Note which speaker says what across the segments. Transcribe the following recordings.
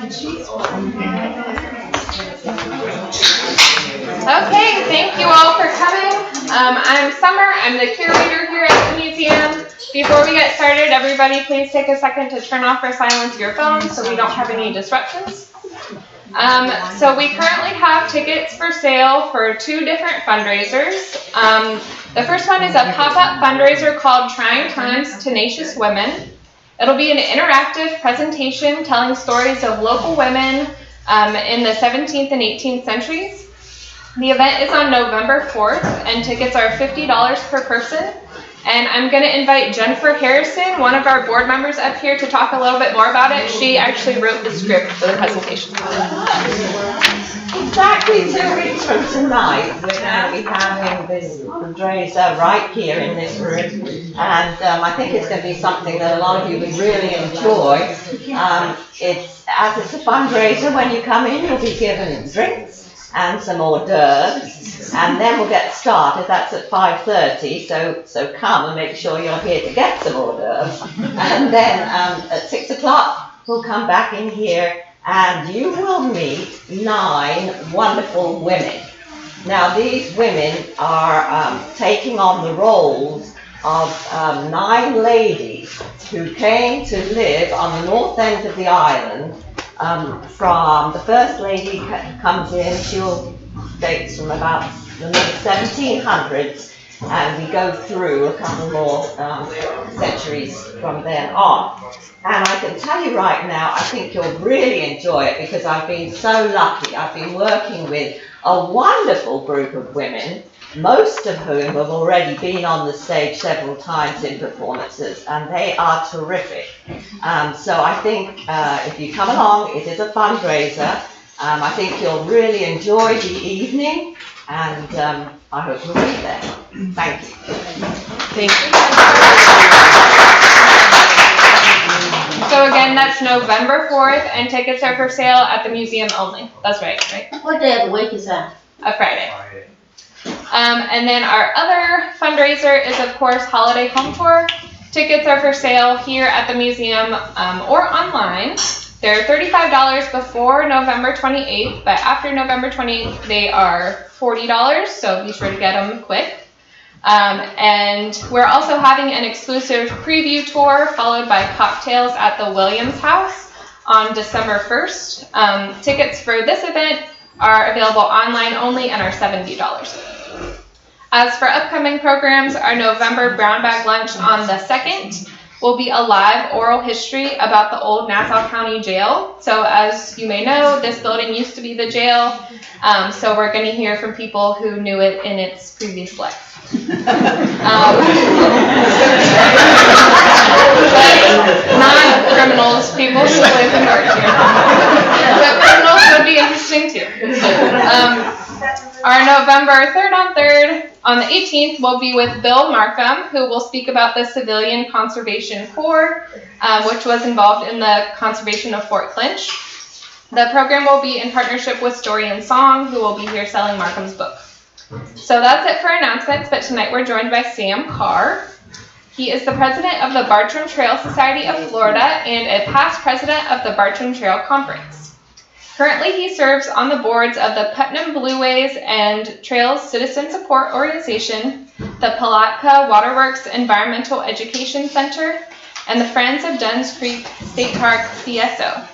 Speaker 1: Okay, thank you all for coming. I'm Summer. I'm the curator here at the museum. Before we get started, everybody please take a second to turn off or silence your phones so we don't have any disruptions. So we currently have tickets for sale for two different fundraisers. The first one is a pop-up fundraiser called Trying Times, Tenacious Women. It'll be an interactive presentation telling stories of local women in the 17th and 18th centuries. The event is on November 4th, and tickets are $50 per person. And I'm going to invite Jennifer Harrison, one of our board members, up here to talk a little bit more about it. She actually wrote the script for the presentation.
Speaker 2: Exactly 2 weeks from tonight, we're going to be having this fundraiser right here in this room, and I think it's going to be something that a lot of you would really enjoy. It's a fundraiser, when you come in, you'll be given drinks and some hors d'oeuvres, and then we'll get started. That's at 5:30, so come and make sure you're here to get some hors d'oeuvres. And then at 6 o'clock, we'll come back in here and you will meet 9 wonderful women. Now, these women are taking on the roles of 9 ladies who came to live on the north end of the island. From the first lady comes in, she'll dates from about the mid-1700s, and we go through a couple more centuries from then on. And I can tell you right now, I think you'll really enjoy it because I've been so lucky. I've been working with a wonderful group of women, most of whom have already been on the stage several times in performances, and they are terrific. So I think if you come along, it is a fundraiser. I think you'll really enjoy the evening, and I hope you'll be there. Thank you.
Speaker 1: Thank you. So again, that's November 4th, and tickets are for sale at the museum only. That's right?
Speaker 3: What day of the week is that?
Speaker 1: A Friday. And then our other fundraiser is, of course, Holiday Home Tour. Tickets are for sale here at the museum or online. They're $35 before November 28th, but after November 28th, they are $40, so be sure to get them quick. And we're also having an exclusive preview tour followed by cocktails at the Williams House on December 1st. Tickets for this event are available online only and are $70. As for upcoming programs, our November Brown Bag Lunch on the 2nd will be a live oral history about the old Nassau County Jail. So as you may know, this building used to be the jail, so we're going to hear from people who knew it in its previous life. Non-criminals, people who live and work here. But criminals would be interesting too. Our November 3rd on 3rd, on the 18th, we'll be with Bill Markham, who will speak about the Civilian Conservation Corps, which was involved in the conservation of Fort Clinch. The program will be in partnership with Story and Song, who will be here selling Markham's book. So that's it for announcements, but tonight we're joined by Sam Carr. He is the president of the Bartram Trail Society of Florida and a past president of the Bartram Trail Conference. Currently, he serves on the boards of the Putnam Blueways and Trails Citizen Support Organization, the Palatka Waterworks Environmental Education Center, and the Friends of Dunn's Creek State Park CSO.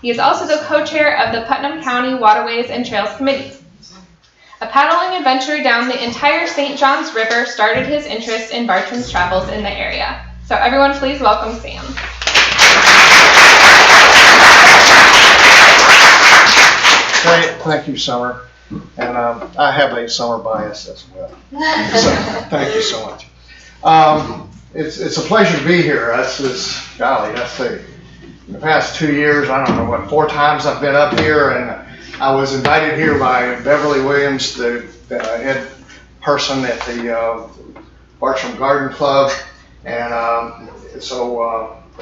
Speaker 1: He is also the co-chair of the Putnam County Waterways and Trails Committee. A paddling adventure down the entire St. Johns River started his interest in Bartram's travels in the area. So everyone please welcome Sam.
Speaker 4: Great, thank you, Summer. And I have a summer bias as well. So thank you so much. It's a pleasure to be here. Golly, let's see. In the past 2 years, I don't know 4 times I've been up here, and I was invited here by Beverly Williams, the head person at the Bartram Garden Club, and so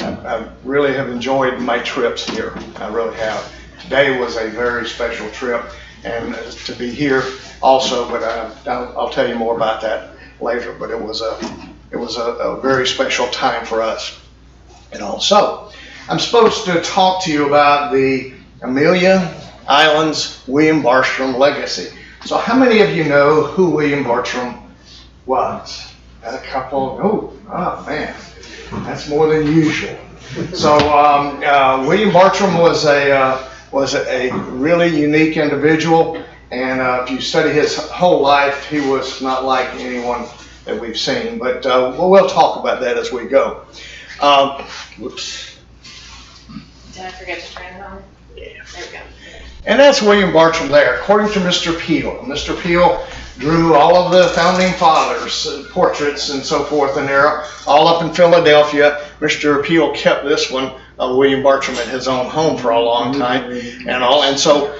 Speaker 4: I really have enjoyed my trips here. I really have. Today was a very special trip, and to be here also, but I'll tell you more about that later. But it was a very special time for us. And also, I'm supposed to talk to you about the Amelia Island's William Bartram legacy. So how many of you know who William Bartram was? Got a couple. Oh man, that's more than usual. So William Bartram was a really unique individual, and if you study his whole life, he was not like anyone that we've seen. But we'll talk about that as we go. Whoops.
Speaker 1: Did I forget to turn it on?
Speaker 4: Yeah.
Speaker 1: There we go.
Speaker 4: And that's William Bartram there, according to Mr. Peel. Mr. Peel drew all of the founding fathers' portraits and so forth, and they're all up in Philadelphia. Mr. Peel kept this one of William Bartram at his own home for a long time, and so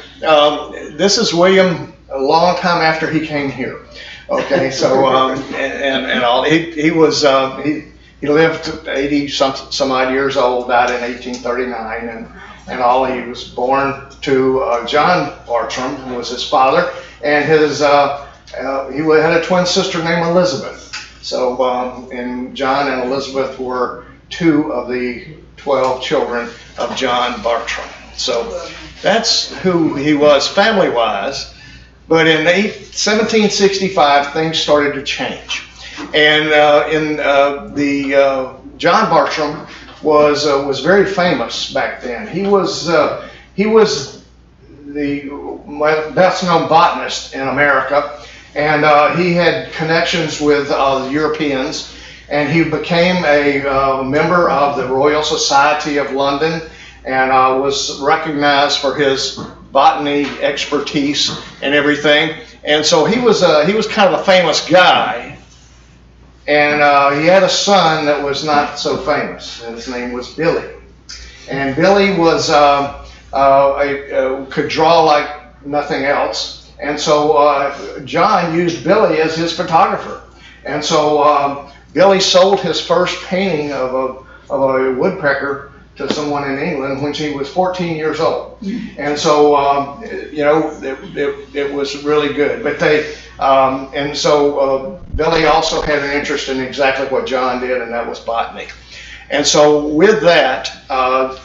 Speaker 4: this is William a long time after he came here. Okay, so and all he lived 80 some odd years old, died in 1839, and all. He was born to John Bartram, who was his father, and his he had a twin sister named Elizabeth. So and John and Elizabeth were 2 of the 12 children of John Bartram. So that's who he was family-wise. But in 1765, things started to change, and John Bartram was very famous back then. He was the best-known botanist in America, and he had connections with Europeans, and he became a member of the Royal Society of London, and was recognized for his botany expertise and everything. And so he was kind of a famous guy. And he had a son that was not so famous, and his name was Billy. And Billy was could draw like nothing else, and so John used Billy as his photographer. And so Billy sold his first painting of a woodpecker to someone in England when he was 14 years old. And so it was really good. But Billy also had an interest in exactly what John did, and that was botany. And so with that,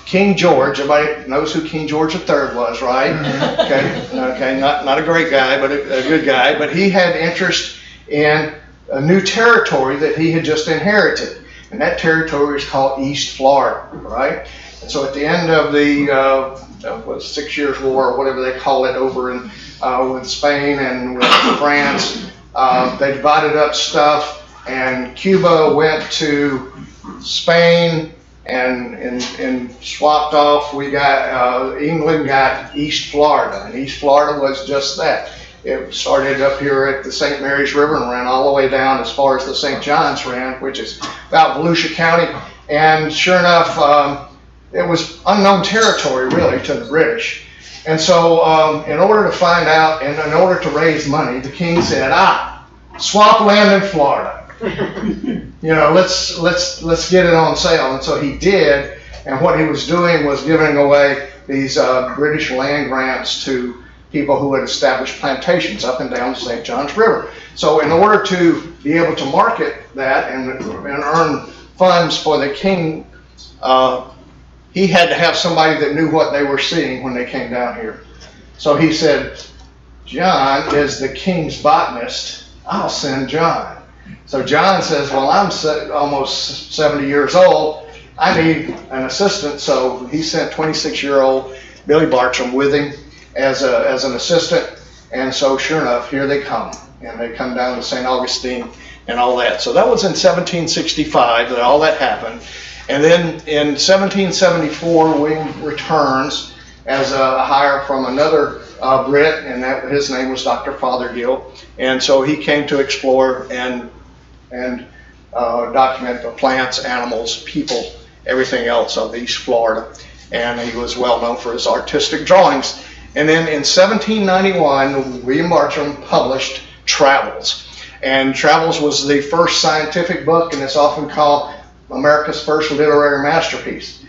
Speaker 4: King George, everybody knows who King George III was, right? Okay, not a great guy, but a good guy. But he had interest in a new territory that he had just inherited. And that territory is called East Florida, right? And so at the end of the 6 Years' War, or whatever they call it, over in with Spain and with France, they divided up stuff, and Cuba went to Spain and swapped off. We got England got East Florida, and East Florida was just that. It started up here at the St. Mary's River and ran all the way down as far as the St. John's ran, which is about Volusia County. And sure enough, it was unknown territory really to the British. And so in order to find out and in order to raise money, the king said, swap land in Florida. Let's get it on sale. And so he did. And what he was doing was giving away these British land grants to people who had established plantations up and down the St. John's River. So in order to be able to market that and earn funds for the king, he had to have somebody that knew what they were seeing when they came down here. So he said, John is the king's botanist. I'll send John. So John says, well, I'm almost 70 years old. I need an assistant. So he sent 26-year-old Billy Bartram with him as an assistant. And so sure enough, here they come. And they come down to St. Augustine and all that. So that was in 1765 that all that happened. And then in 1774, William returns as a hire from another Brit, and his name was Dr. Fothergill. And so he came to explore and document the plants, animals, people, everything else of East Florida. And he was well known for his artistic drawings. And then in 1791, William Bartram published Travels. And Travels was the first scientific book, and it's often called America's first literary masterpiece.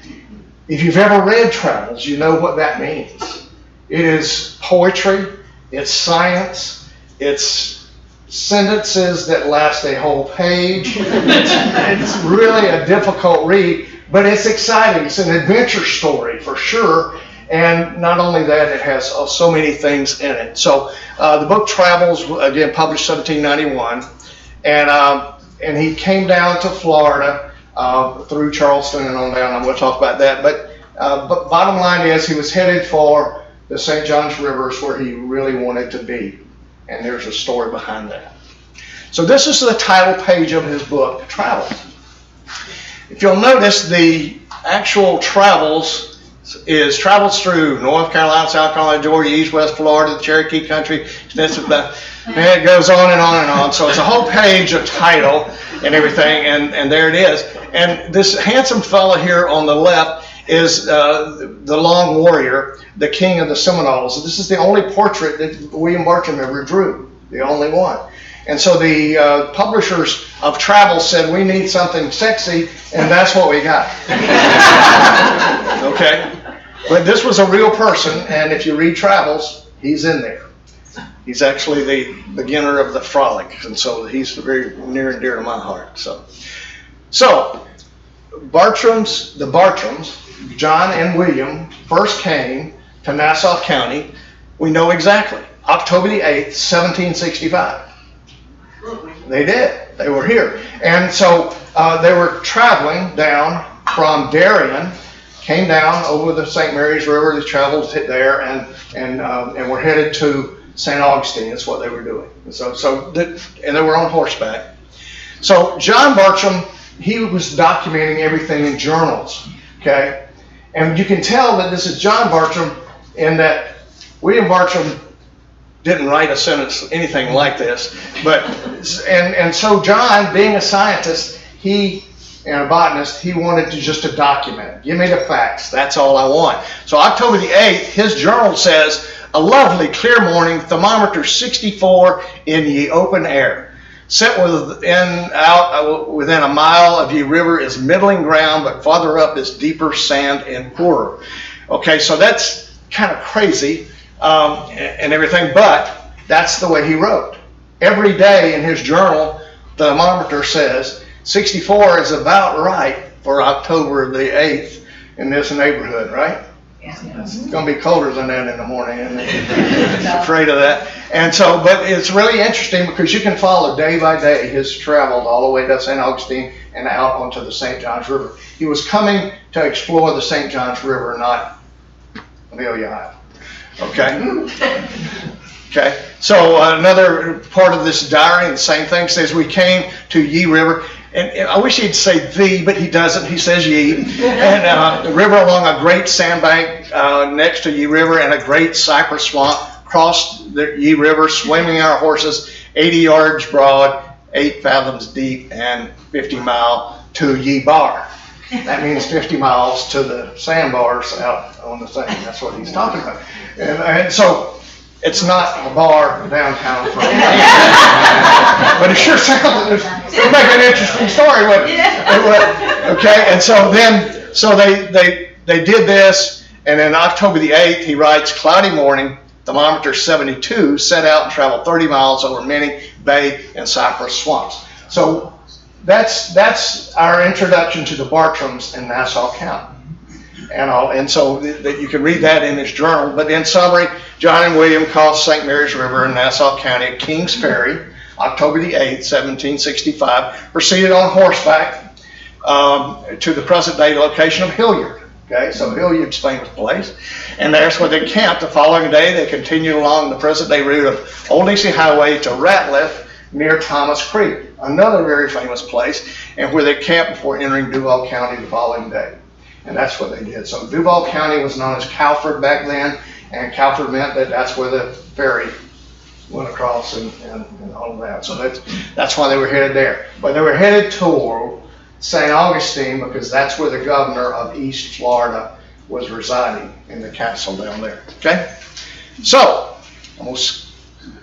Speaker 4: If you've ever read Travels, you know what that means. It is poetry, it's science, it's sentences that last a whole page. It's really a difficult read, but it's exciting. It's an adventure story for sure. And not only that, it has so many things in it. So the book Travels, again, published 1791, and he came down to Florida through Charleston and on down. I'm going to talk about that. But bottom line is he was headed for the St. Johns Rivers where he really wanted to be. And there's a story behind that. So this is the title page of his book, Travels. If you'll notice, the actual travels travels through North Carolina, South Carolina, Georgia, East, West Florida, the Cherokee Country, and it goes on and on and on. So it's a whole page of title and everything, and there it is. And this handsome fellow here on the left is the Long Warrior, the King of the Seminoles. This is the only portrait that William Bartram ever drew, the only one. And so the publishers of Travel said, we need something sexy, and that's what we got. Okay? But this was a real person, and if you read Travels, he's in there. He's actually the beginner of the frolic, and so he's very near and dear to my heart. So the Bartrams, John and William, first came to Nassau County. We know exactly, October the 8th, 1765. They did. They were here. And so they were traveling down from Darien, came down over the St. Mary's River. They traveled there and were headed to St. Augustine. That's what they were doing. And they were on horseback. So John Bartram, he was documenting everything in journals. Okay? And you can tell that this is John Bartram in that William Bartram didn't write a sentence, anything like this, and so John, being a scientist, and a botanist, he wanted to document it. Give me the facts. That's all I want. So October the 8th, his journal says, a lovely clear morning, thermometer 64 in ye open air. Set within a mile of ye river is middling ground, but farther up is deeper sand and poorer. Okay, so that's kind of crazy. And everything, but that's the way he wrote. Every day in his journal, the thermometer says 64 is about right for October the 8th in this neighborhood, right? Yeah. It's going to be colder than that in the morning, and I'm afraid of that. And so, but it's really interesting because you can follow day by day his travels all the way to St. Augustine and out onto the St. Johns River. He was coming to explore the St. Johns River, not Amelia Island. Okay. So another part of this diary, the same thing, says we came to Ye River, and I wish he'd say the, but he doesn't. He says Ye, and the river along a great sandbank next to Ye River and a great cypress swamp. Crossed the Ye River, swimming our horses 80 yards broad, 8 fathoms deep, and 50 miles to Ye Bar. That means 50 miles to the sandbars out on the thing. That's what he's talking about. And so it's not a bar downtown, but it sure sounds. It would make an interesting story. Okay, and so they did this, and then October the 8th, he writes, cloudy morning, thermometer 72, set out and traveled 30 miles over many bay and cypress swamps. So that's our introduction to the Bartrams in Nassau County. And so that you can read that in his journal. But in summary, John and William crossed St. Mary's River in Nassau County at Kings Ferry, October the 8th, 1765, proceeded on horseback to the present-day location of Hilliard. Okay, so Hilliard's famous place. And there's where they camped. The following day, they continued along the present-day route of Old Nixie Highway to Ratliff near Thomas Creek, another very famous place, and where they camped before entering Duval County the following day. And that's what they did. So Duval County was known as Calford back then, and Calford meant that that's where the ferry went across and all of that. So that's why they were headed there. But they were headed toward St. Augustine because that's where the governor of East Florida was residing, in the castle down there. Okay? So I'm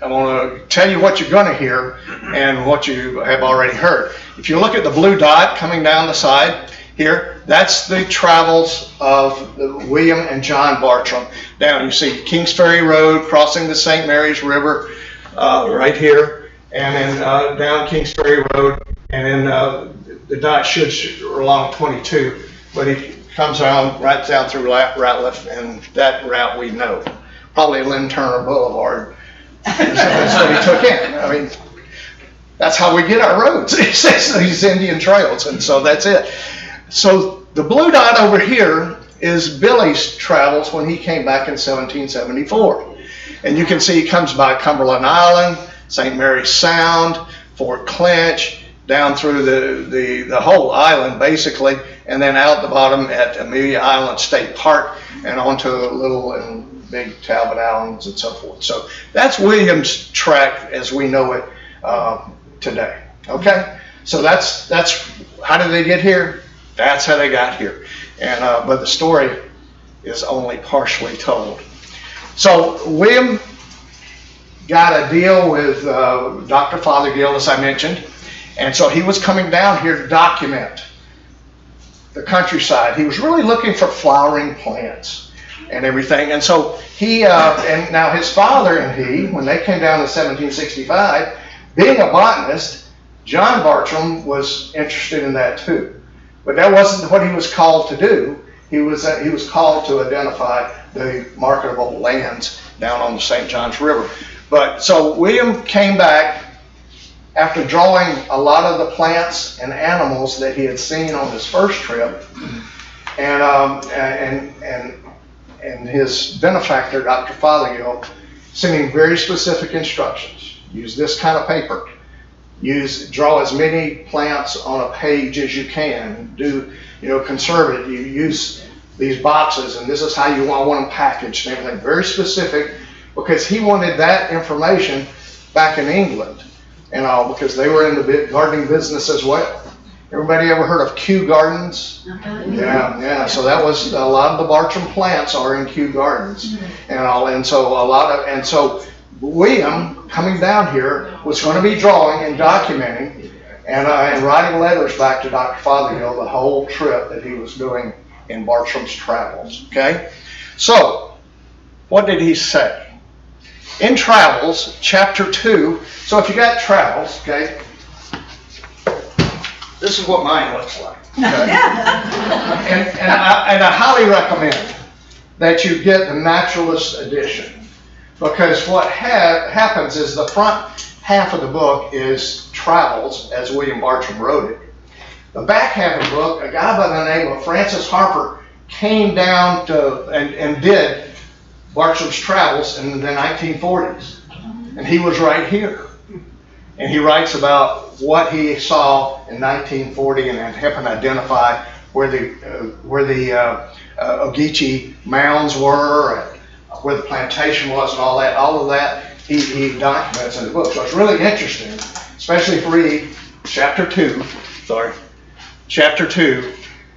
Speaker 4: going to tell you what you're going to hear and what you have already heard. If you look at the blue dot coming down the side here, that's the travels of William and John Bartram. Down you see Kings Ferry Road, crossing the St. Mary's River right here, and then down Kings Ferry Road, and then the dot should along 22. But comes down, right down through Ratliff, and that route we know. Probably Lynn Turner Boulevard. That's what he took in. I mean, that's how we get our roads. It's these Indian trails, and so that's it. So the blue dot over here is Billy's travels when he came back in 1774. And you can see he comes by Cumberland Island, St. Mary's Sound, Fort Clinch, down through the whole island basically, and then out the bottom at Amelia Island State Park and onto Little and Big Talbot Islands and so forth. So that's William's track as we know it today. Okay, so that's how did they get here? That's how they got here. And but the story is only partially told. So William got a deal with Dr. Fothergill, as I mentioned, and so he was coming down here to document the countryside. He was really looking for flowering plants and everything. And so he, and now his father and he, when they came down in 1765, being a botanist, John Bartram was interested in that too. But that wasn't what he was called to do. He was called to identify the marketable lands down on the St. Johns River. But so William came back after drawing a lot of the plants and animals that he had seen on his first trip, and his benefactor, Dr. Fothergill, sent him very specific instructions. Use this kind of paper. Draw as many plants on a page as you can. Conserve it. You use these boxes, and this is how you want them packaged and everything. Very specific, because he wanted that information back in England and all, because they were in the gardening business as well. Everybody ever heard of Kew Gardens? Yeah. So that was a lot of the Bartram plants are in Kew Gardens and all, and so William coming down here was going to be drawing and documenting and writing letters back to Dr. Fothergill the whole trip that he was doing in Bartram's travels. Okay, so what did he say? In Travels, chapter 2, so if you got Travels, okay, this is what mine looks like. Okay? and I highly recommend that you get the Naturalist edition, because what happens is the front half of the book is Travels, as William Bartram wrote it. The back half of the book, a guy by the name of Francis Harper came down to and did Bartram's travels in the 1940s, and he was right here, and he writes about what he saw in 1940 and helping identify where the Ogeechee mounds were and where the plantation was and all that. All of that he documents in the book. So it's really interesting, especially if you read chapter 2,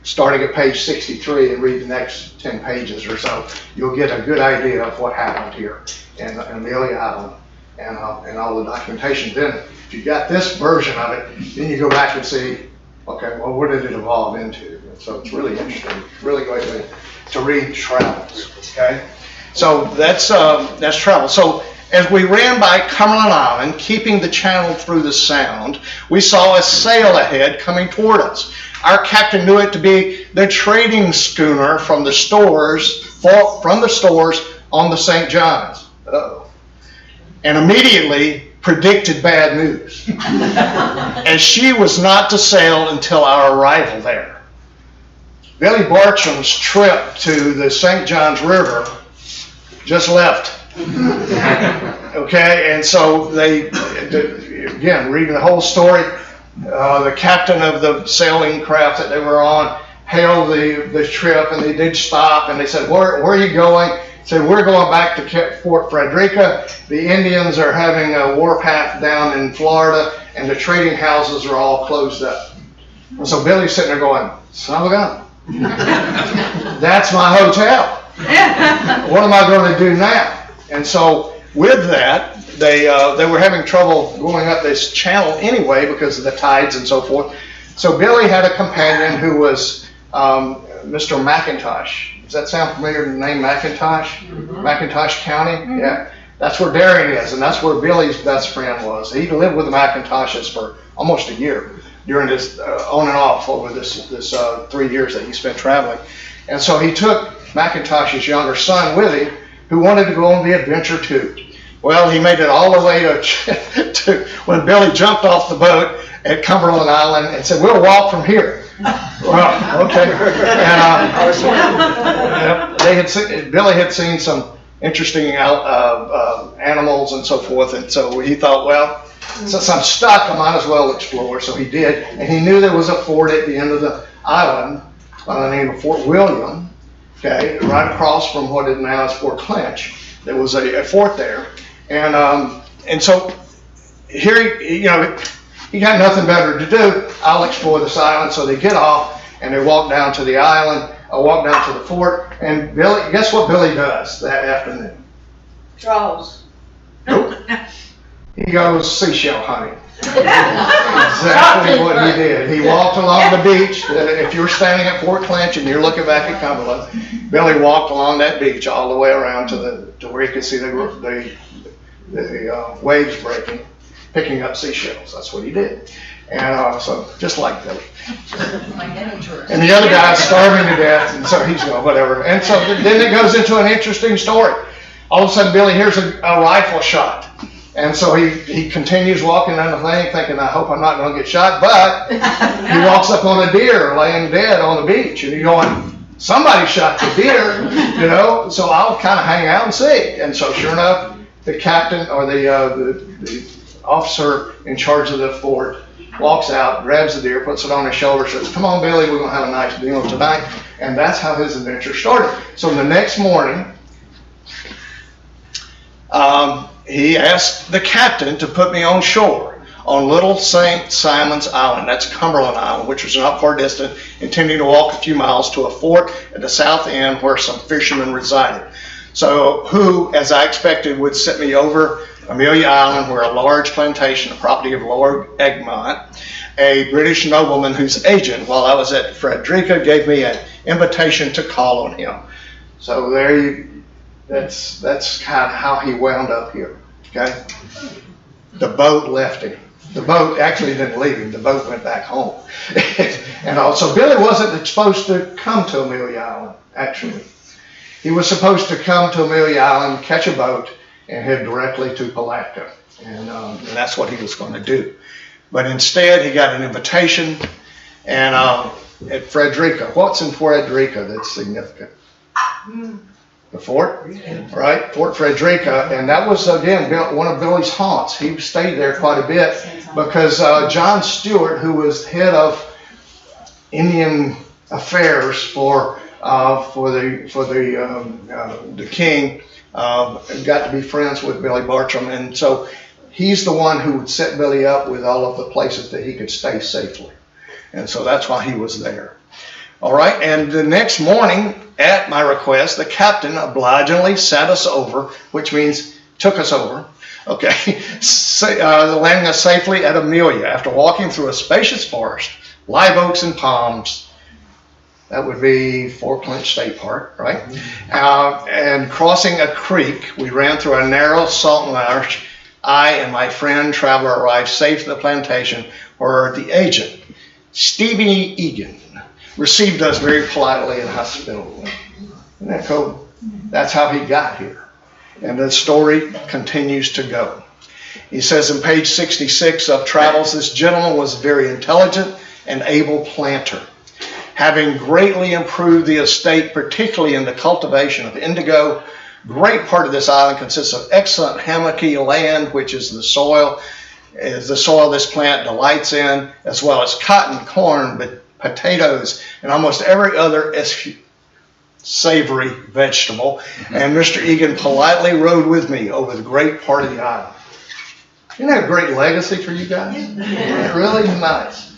Speaker 4: starting at page 63 and read the next 10 pages or so. You'll get a good idea of what happened here in Amelia Island and all the documentation. Then if you got this version of it, then you go back and see, okay, well, what did it evolve into? So it's really interesting. Really great to read Travels. Okay, so that's Travels. So as we ran by Cumberland Island, keeping the channel through the Sound, we saw a sail ahead coming toward us. Our captain knew it to be the trading schooner from the stores on the St. Johns. And immediately predicted bad news, as she was not to sail until our arrival there. Billy Bartram's trip to the St. Johns River just left. Okay, and so they, again, reading the whole story, the captain of the sailing craft that they were on hailed the trip, and they did stop, and they said, where are you going? He said, we're going back to Fort Frederica. The Indians are having a warpath down in Florida, and the trading houses are all closed up. And so Billy's sitting there going, son of a gun, that's my hotel. What am I going to do now? And so with that, they were having trouble going up this channel anyway because of the tides and so forth. So Billy had a companion who was Mr. McIntosh. Does that sound familiar, the name McIntosh? McIntosh County? Yeah. That's where Darien is, and that's where Billy's best friend was. He lived with the McIntoshes for almost a year. during this on and off over this 3 years that he spent traveling. And so he took McIntosh's younger son with him, who wanted to go on the adventure too. Well, he made it all the way to when Billy jumped off the boat at Cumberland Island and said, "We'll walk from here." Well, okay. And Billy had seen some interesting animals and so forth, and so he thought, well, since I'm stuck, I might as well explore. So he did, and he knew there was a fort at the end of the island by the name of Fort William, okay, right across from what it now is Fort Clinch. There was a fort there, and so here, he got nothing better to do. I'll explore this island. So they get off and they walk down to the island, walk down to the fort, and Billy, guess what Billy does that afternoon?
Speaker 3: Draws.
Speaker 4: Nope. He goes seashell hunting. Exactly what he did. He walked along the beach. If you're standing at Fort Clinch and you're looking back at Cumberland, Billy walked along that beach all the way around to where you can see the waves breaking, picking up seashells. That's what he did. And so just like Billy. And the other guy's starving to death, and so he's going, whatever. And so then it goes into an interesting story. All of a sudden, Billy hears a rifle shot. And so he continues walking down the thing, thinking, I hope I'm not going to get shot. But he walks up on a deer laying dead on the beach. And he's going, somebody shot the deer, so I'll kind of hang out and see. And so sure enough, the captain or the officer in charge of the fort walks out, grabs the deer, puts it on his shoulder, says, come on, Billy, we're going to have a nice meal tonight. And that's how his adventure started. So the next morning, he asked the captain to put me on shore on Little St. Simon's Island. That's Cumberland Island, which was not far distant, intending to walk a few miles to a fort at the south end where some fishermen resided. So who, as I expected, would set me over Amelia Island, where a large plantation, the property of Lord Egmont, a British nobleman whose agent, while I was at Frederica, gave me an invitation to call on him. So that's kind of how he wound up here, okay? The boat left him. The boat actually didn't leave him. The boat went back home. And also, Billy wasn't supposed to come to Amelia Island, actually. He was supposed to come to Amelia Island, catch a boat, and head directly to Palatka. And that's what he was going to do. But instead, he got an invitation, and at Frederica. What's in Frederica that's significant? The fort, right? Fort Frederica, and that was, again, one of Billy's haunts. He stayed there quite a bit because John Stewart, who was head of Indian affairs for the king, got to be friends with Billy Bartram, and so he's the one who would set Billy up with all of the places that he could stay safely, and so that's why he was there. All right, and the next morning, at my request, the captain obligingly sat us over, which means took us over, okay, landing us safely at Amelia after walking through a spacious forest, live oaks and palms. That would be Fort Clinch State Park, right? And crossing a creek, we ran through a narrow salt marsh. I and my friend traveler arrived safe to the plantation where the agent, Stephen Egan, received us very politely and hospitably. Isn't that cool? That's how he got here. And the story continues to go. He says in page 66 of Travels, this gentleman was a very intelligent and able planter, having greatly improved the estate, particularly in the cultivation of indigo. Great part of this island consists of excellent hammocky land, which is the soil this plant delights in, as well as cotton, corn, potatoes, and almost every other savory vegetable. And Mr. Egan politely rode with me over the great part of the island. Isn't that a great legacy for you guys? Really nice.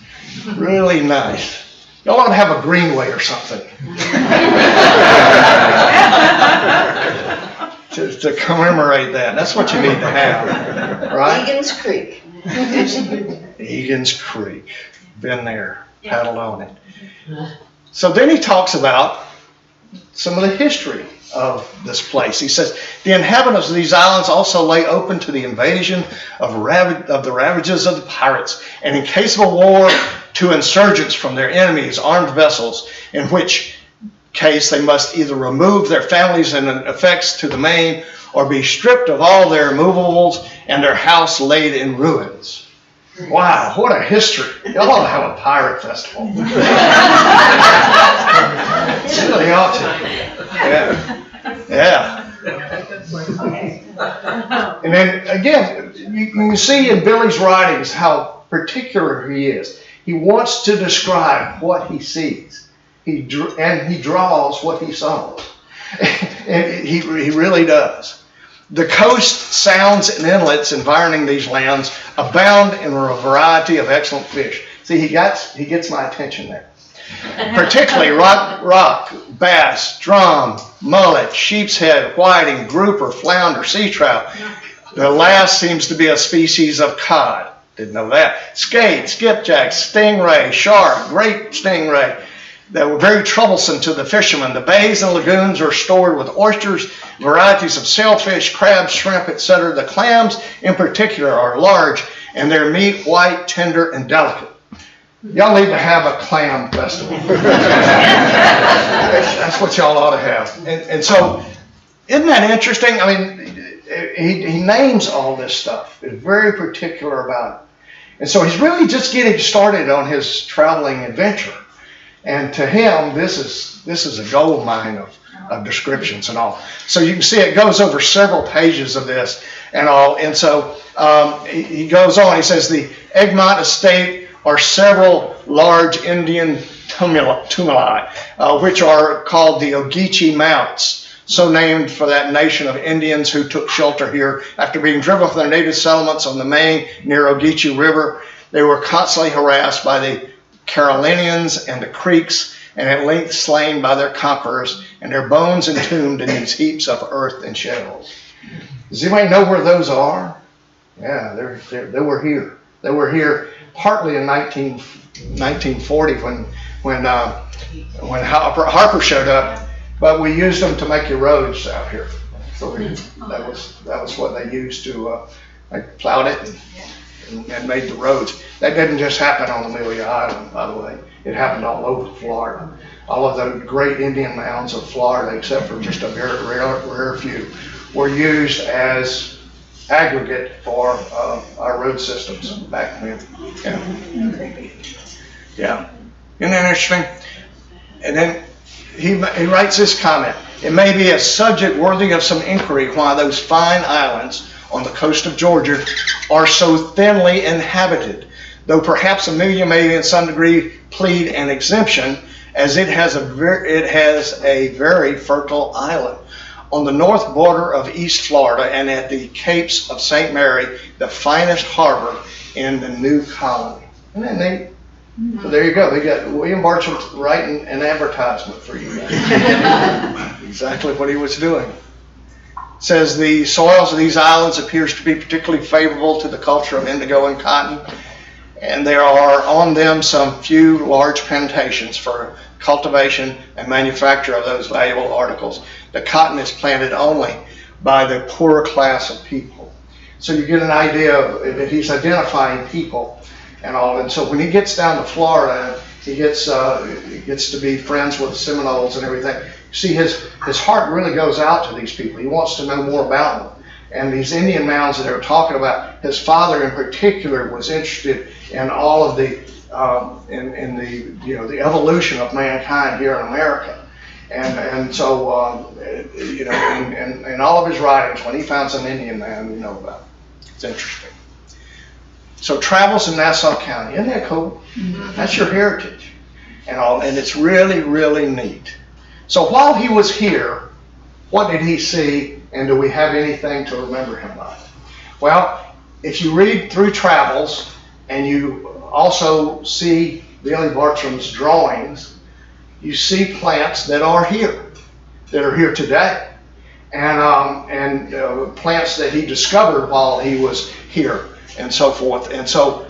Speaker 4: Really nice. Y'all want to have a greenway or something to commemorate that. That's what you need to have, right?
Speaker 3: Egan's Creek.
Speaker 4: Egan's Creek. Been there. Paddled on it. So then he talks about some of the history of this place. He says, the inhabitants of these islands also lay open to the invasion of the ravages of the pirates, and in case of a war, to insurgents from their enemies' armed vessels, in which case they must either remove their families and effects to the main, or be stripped of all their movables and their house laid in ruins. Wow, what a history. Y'all ought to have a pirate festival. Really ought to. Yeah. And then again, you can see in Billy's writings how particular he is. He wants to describe what he sees. He draws what he saws. And he really does. The coast, sounds, and inlets environing these lands abound in a variety of excellent fish. See, he gets my attention there. Particularly rock, bass, drum, mullet, sheep's head, whiting, grouper, flounder, sea trout. The last seems to be a species of cod. Didn't know that. Skate, skipjack, stingray, shark, great stingray. That were very troublesome to the fishermen. The bays and lagoons are stored with oysters, varieties of sailfish, crabs, shrimp, etc. The clams in particular are large, and their meat white, tender, and delicate. Y'all need to have a clam festival. That's what y'all ought to have. And so, isn't that interesting? I mean, he names all this stuff. He's very particular about it. And so he's really just getting started on his traveling adventure. And to him, this is a gold mine of descriptions and all. So you can see it goes over several pages of this and all. And so he goes on. He says the Egmont estate are several large Indian tumuli, which are called the Ogeechee Mounts, so named for that nation of Indians who took shelter here after being driven from their native settlements on the Main near Ogeechee River. They were constantly harassed by the Carolinians and the Creeks, and at length slain by their conquerors, and their bones entombed in these heaps of earth and shells. Does anybody know where those are? Yeah, they were here. They were here partly in 1940 when Harper showed up, but we used them to make your roads out here. So that was what they used to they plowed it and made the roads. That didn't just happen on Amelia Island, by the way. It happened all over Florida. All of the great Indian mounds of Florida, except for just a very rare few, were used as aggregate for our road systems back then. Yeah. Isn't that interesting? And then he writes this comment. It may be a subject worthy of some inquiry why those fine islands on the coast of Georgia are so thinly inhabited, though perhaps Amelia may in some degree plead an exemption, as it has a very fertile island. On the north border of East Florida and at the Capes of St. Mary, the finest harbor in the new colony. Isn't that neat? So there you go. They got William Bartram writing an advertisement for you guys. Exactly what he was doing. It says the soils of these islands appears to be particularly favorable to the culture of indigo and cotton, and there are on them some few large plantations for cultivation and manufacture of those valuable articles. The cotton is planted only by the poorer class of people. So you get an idea of that he's identifying people and all. And so when he gets down to Florida, he gets to be friends with the Seminoles and everything. You see, his heart really goes out to these people. He wants to know more about them. And these Indian mounds that they were talking about, his father in particular was interested in all of the the evolution of mankind here in America. And so in all of his writings, when he finds an Indian man, you know about it. It's interesting. So travels in Nassau County, isn't that cool? Mm-hmm. That's your heritage and all, and it's really, really neat. So while he was here, what did he see, and do we have anything to remember him by? Well, if you read through Travels, and you also see Billy Bartram's drawings, you see plants that are here today, and plants that he discovered while he was here, and so forth. And so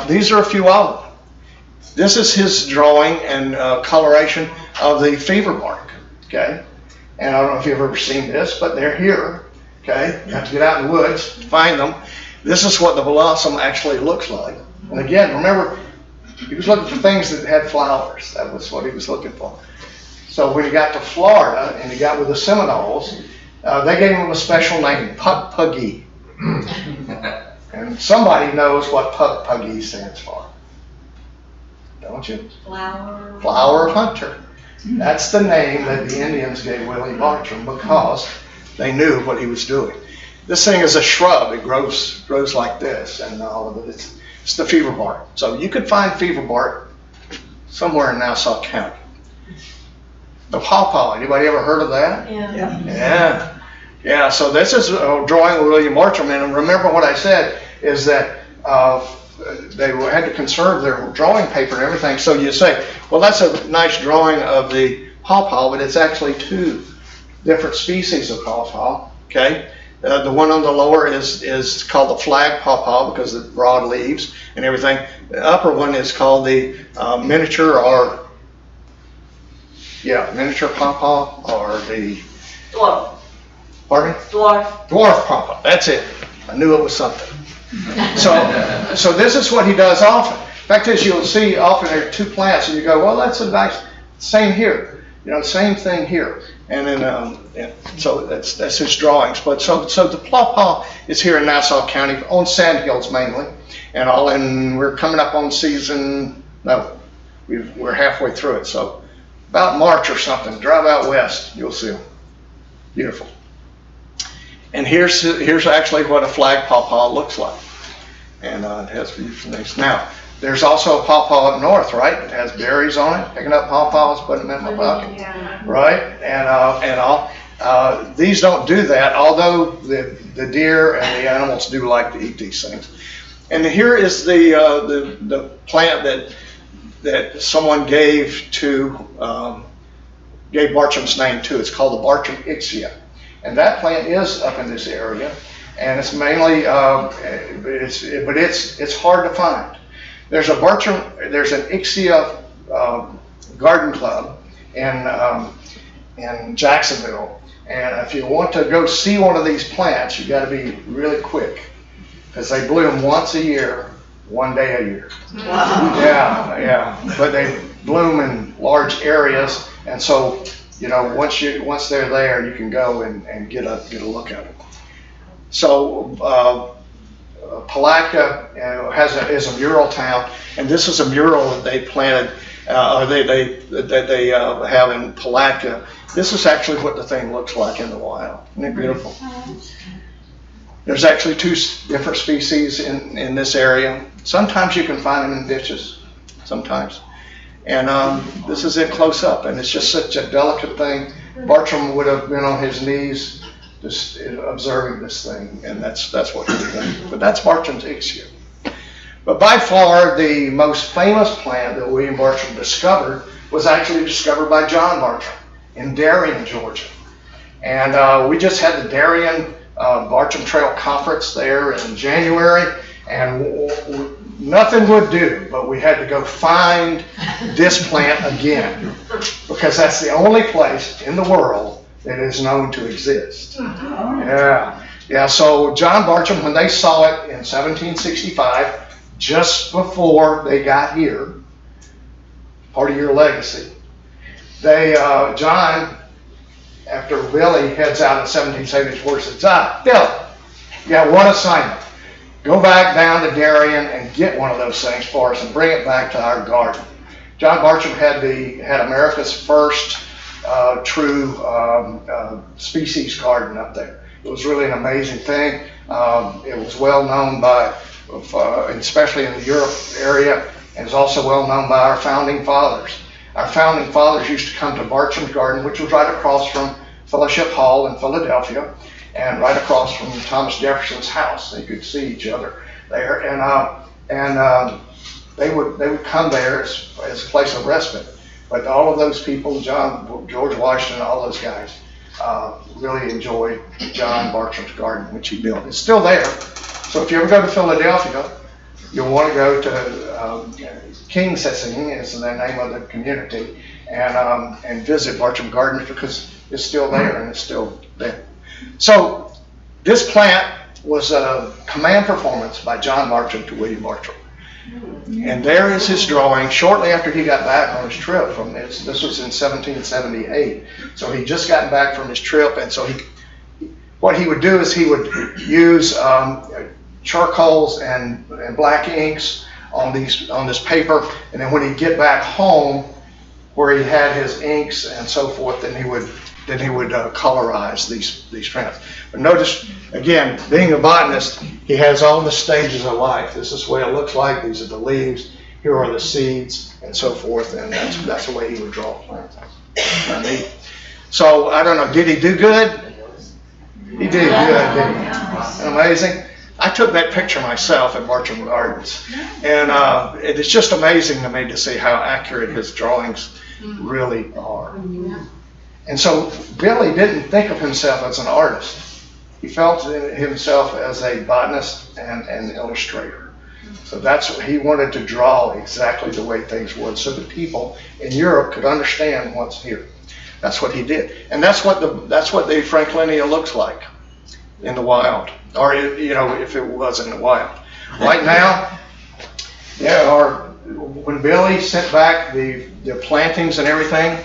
Speaker 4: these are a few of them. This is his drawing and coloration of the fever bark, okay? And I don't know if you've ever seen this, but they're here, okay? You have to get out in the woods to find them. This is what the blossom actually looks like. And again, remember, He was looking for things that had flowers. That was what he was looking for. So when he got to Florida and he got with the Seminoles, they gave him a special name, Pug-Puggy. And somebody knows what Pug-Puggy stands for. Don't you? Flower hunter. That's the name that the Indians gave Willie Bartram because they knew what he was doing. This thing is a shrub. It grows like this, and all of it. It's the fever bark. So you could find fever bark somewhere in Nassau County. The pawpaw. Anybody ever heard of that? Yeah. So this is a drawing of William Bartram, and remember what I said is that they had to conserve their drawing paper and everything. So you say, well, that's a nice drawing of the pawpaw, but it's actually two different species of pawpaw. Okay. The one on the lower is called the flag pawpaw because of the broad leaves and everything. The upper one is called the miniature pawpaw or the
Speaker 3: Dwarf.
Speaker 4: Pardon me? Dwarf pawpaw. That's it. I knew it was something. So this is what he does often. Fact is, you'll see often there are two plants, and you go, well, that's a nice. Same here. Same thing here. And then so that's his drawings. But so the pawpaw is here in Nassau County on sandhills mainly, and we're coming up on season. No, we're halfway through it. So about March or something, drive out west, you'll see them. Beautiful. And here's actually what a flag pawpaw looks like, and it has beautiful things. Now there's also a pawpaw up north, right? It has berries on it. Picking up pawpaws, putting them in my pocket, right? And all. These don't do that, although the deer and the animals do like to eat these things. And here is the plant that someone gave Bartram's name to. It's called the Bartram Ixia, and that plant is up in this area, and it's mainly it's hard to find. There's an Ixia garden club in Jacksonville, and if you want to go see one of these plants, you got to be really quick because they bloom once a year, one day a year.
Speaker 3: Wow.
Speaker 4: Yeah. But they bloom in large areas, and so once they're there, you can go and get a look at it. So. Palatka is a mural town, and this is a mural that they planted, or they have in Palatka. This is actually what the thing looks like in the wild. Isn't it beautiful? There's actually two different species in this area. Sometimes you can find them in ditches, sometimes. And this is it close up, and it's just such a delicate thing. Bartram would have been on his knees just observing this thing, and that's what he did. But that's Bartram's Ixia. But by far the most famous plant that William Bartram discovered was actually discovered by John Bartram in Darien, Georgia. And we just had the Darien Bartram Trail conference there in January, and nothing would do, but we had to go find this plant again because that's the only place in the world that is known to exist. Yeah. So John Bartram, when they saw it in 1765, just before they got here, part of your legacy, John, after Billy heads out in 1774, says, Bill, you got one assignment. Go back down to Darien and get one of those things for us and bring it back to our garden. John Bartram had America's first true species garden up there. It was really an amazing thing. It was well known especially in the Europe area, and is also well known by our founding fathers. Our founding fathers used to come to Bartram's garden, which was right across from Fellowship Hall in Philadelphia, and right across from Thomas Jefferson's house. They could see each other there, and they would come there as a place of respite. But all of those people, George Washington, all those guys, really enjoyed John Bartram's garden, which he built. It's still there. So if you ever go to Philadelphia, you'll want to go to King Sessing is the name of the community, and visit Bartram Gardens because it's still there and it's still there. So this plant was a command performance by John Bartram to William Bartram. And there is his drawing shortly after he got back on his trip from this. This was in 1778. So he just gotten back from his trip, and so what he would do is he would use charcoals and black inks on this paper, and then when he'd get back home, where he had his inks and so forth, then he would colorize these plants. But notice, again, being a botanist, he has all the stages of life. This is what it looks like. These are the leaves. Here are the seeds, and so forth. And that's the way he would draw plants. So I don't know. Did he do good? He did good, didn't he? Amazing. I took that picture myself at Bartram Gardens, and it is just amazing to me to see how accurate his drawings really are. And so Billy didn't think of himself as an artist. He felt himself as a botanist and an illustrator. So that's what he wanted to draw, exactly the way things would, so that people in Europe could understand what's here. That's what he did, and that's what the Franklinia looks like in the wild, or if it was in the wild. Right now, when Billy sent back the plantings and everything,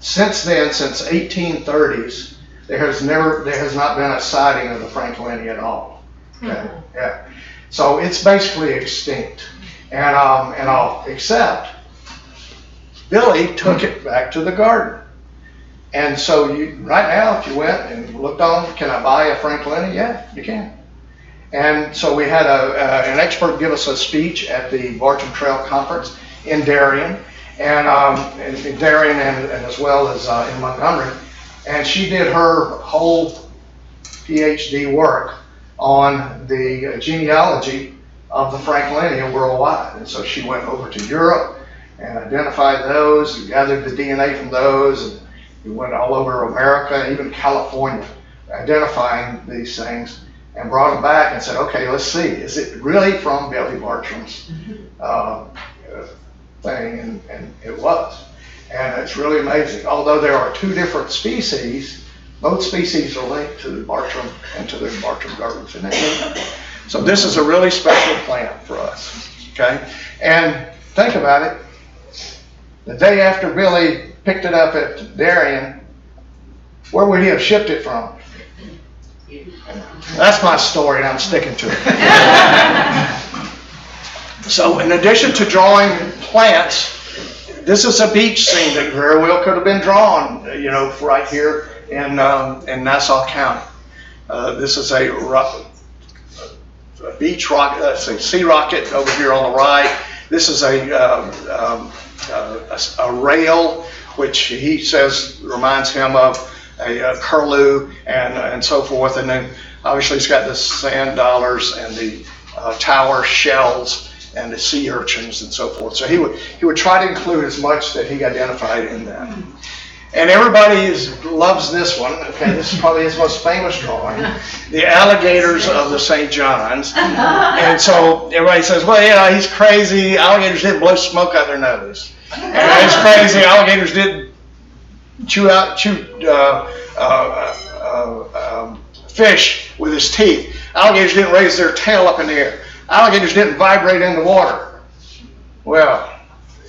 Speaker 4: since then, since 1830s, there has not been a sighting of the Franklinia at all. Okay? Yeah. So it's basically extinct, and all except Billy took it back to the garden. And so right now, if you went and looked on, can I buy a Franklinia? Yeah, you can. And so we had an expert give us a speech at the Bartram Trail conference in Darien, and as well as in Montgomery. And she did her whole PhD work on the genealogy of the Franklinia worldwide. And so she went over to Europe and identified those, and gathered the DNA from those, and we went all over America, even California, identifying these things, and brought them back and said, okay, let's see, is it really from Billy Bartram's thing? And it was. And it's really amazing. Although there are two different species, both species are linked to the Bartram and to the Bartram Gardens in England. So this is a really special plant for us, okay? And think about it, the day after Billy picked it up at Darien, where would he have shipped it from? That's my story, and I'm sticking to it. So in addition to drawing plants, this is a beach scene that very well could have been drawn, right here in Nassau County. This is a beach rocket, that's a sea rocket over here on the right. This is a rail, which he says reminds him of a curlew and so forth. And then obviously he's got the sand dollars and the tower shells and the sea urchins and so forth. So he would try to include as much that he identified in that. And everybody loves this one. Okay, this is probably his most famous drawing, the alligators of the St. John's. And so everybody says, well, he's crazy. Alligators didn't blow smoke out their nose. And he's crazy. Alligators didn't chew fish with his teeth. Alligators didn't raise their tail up in the air. Alligators didn't vibrate in the water. Well,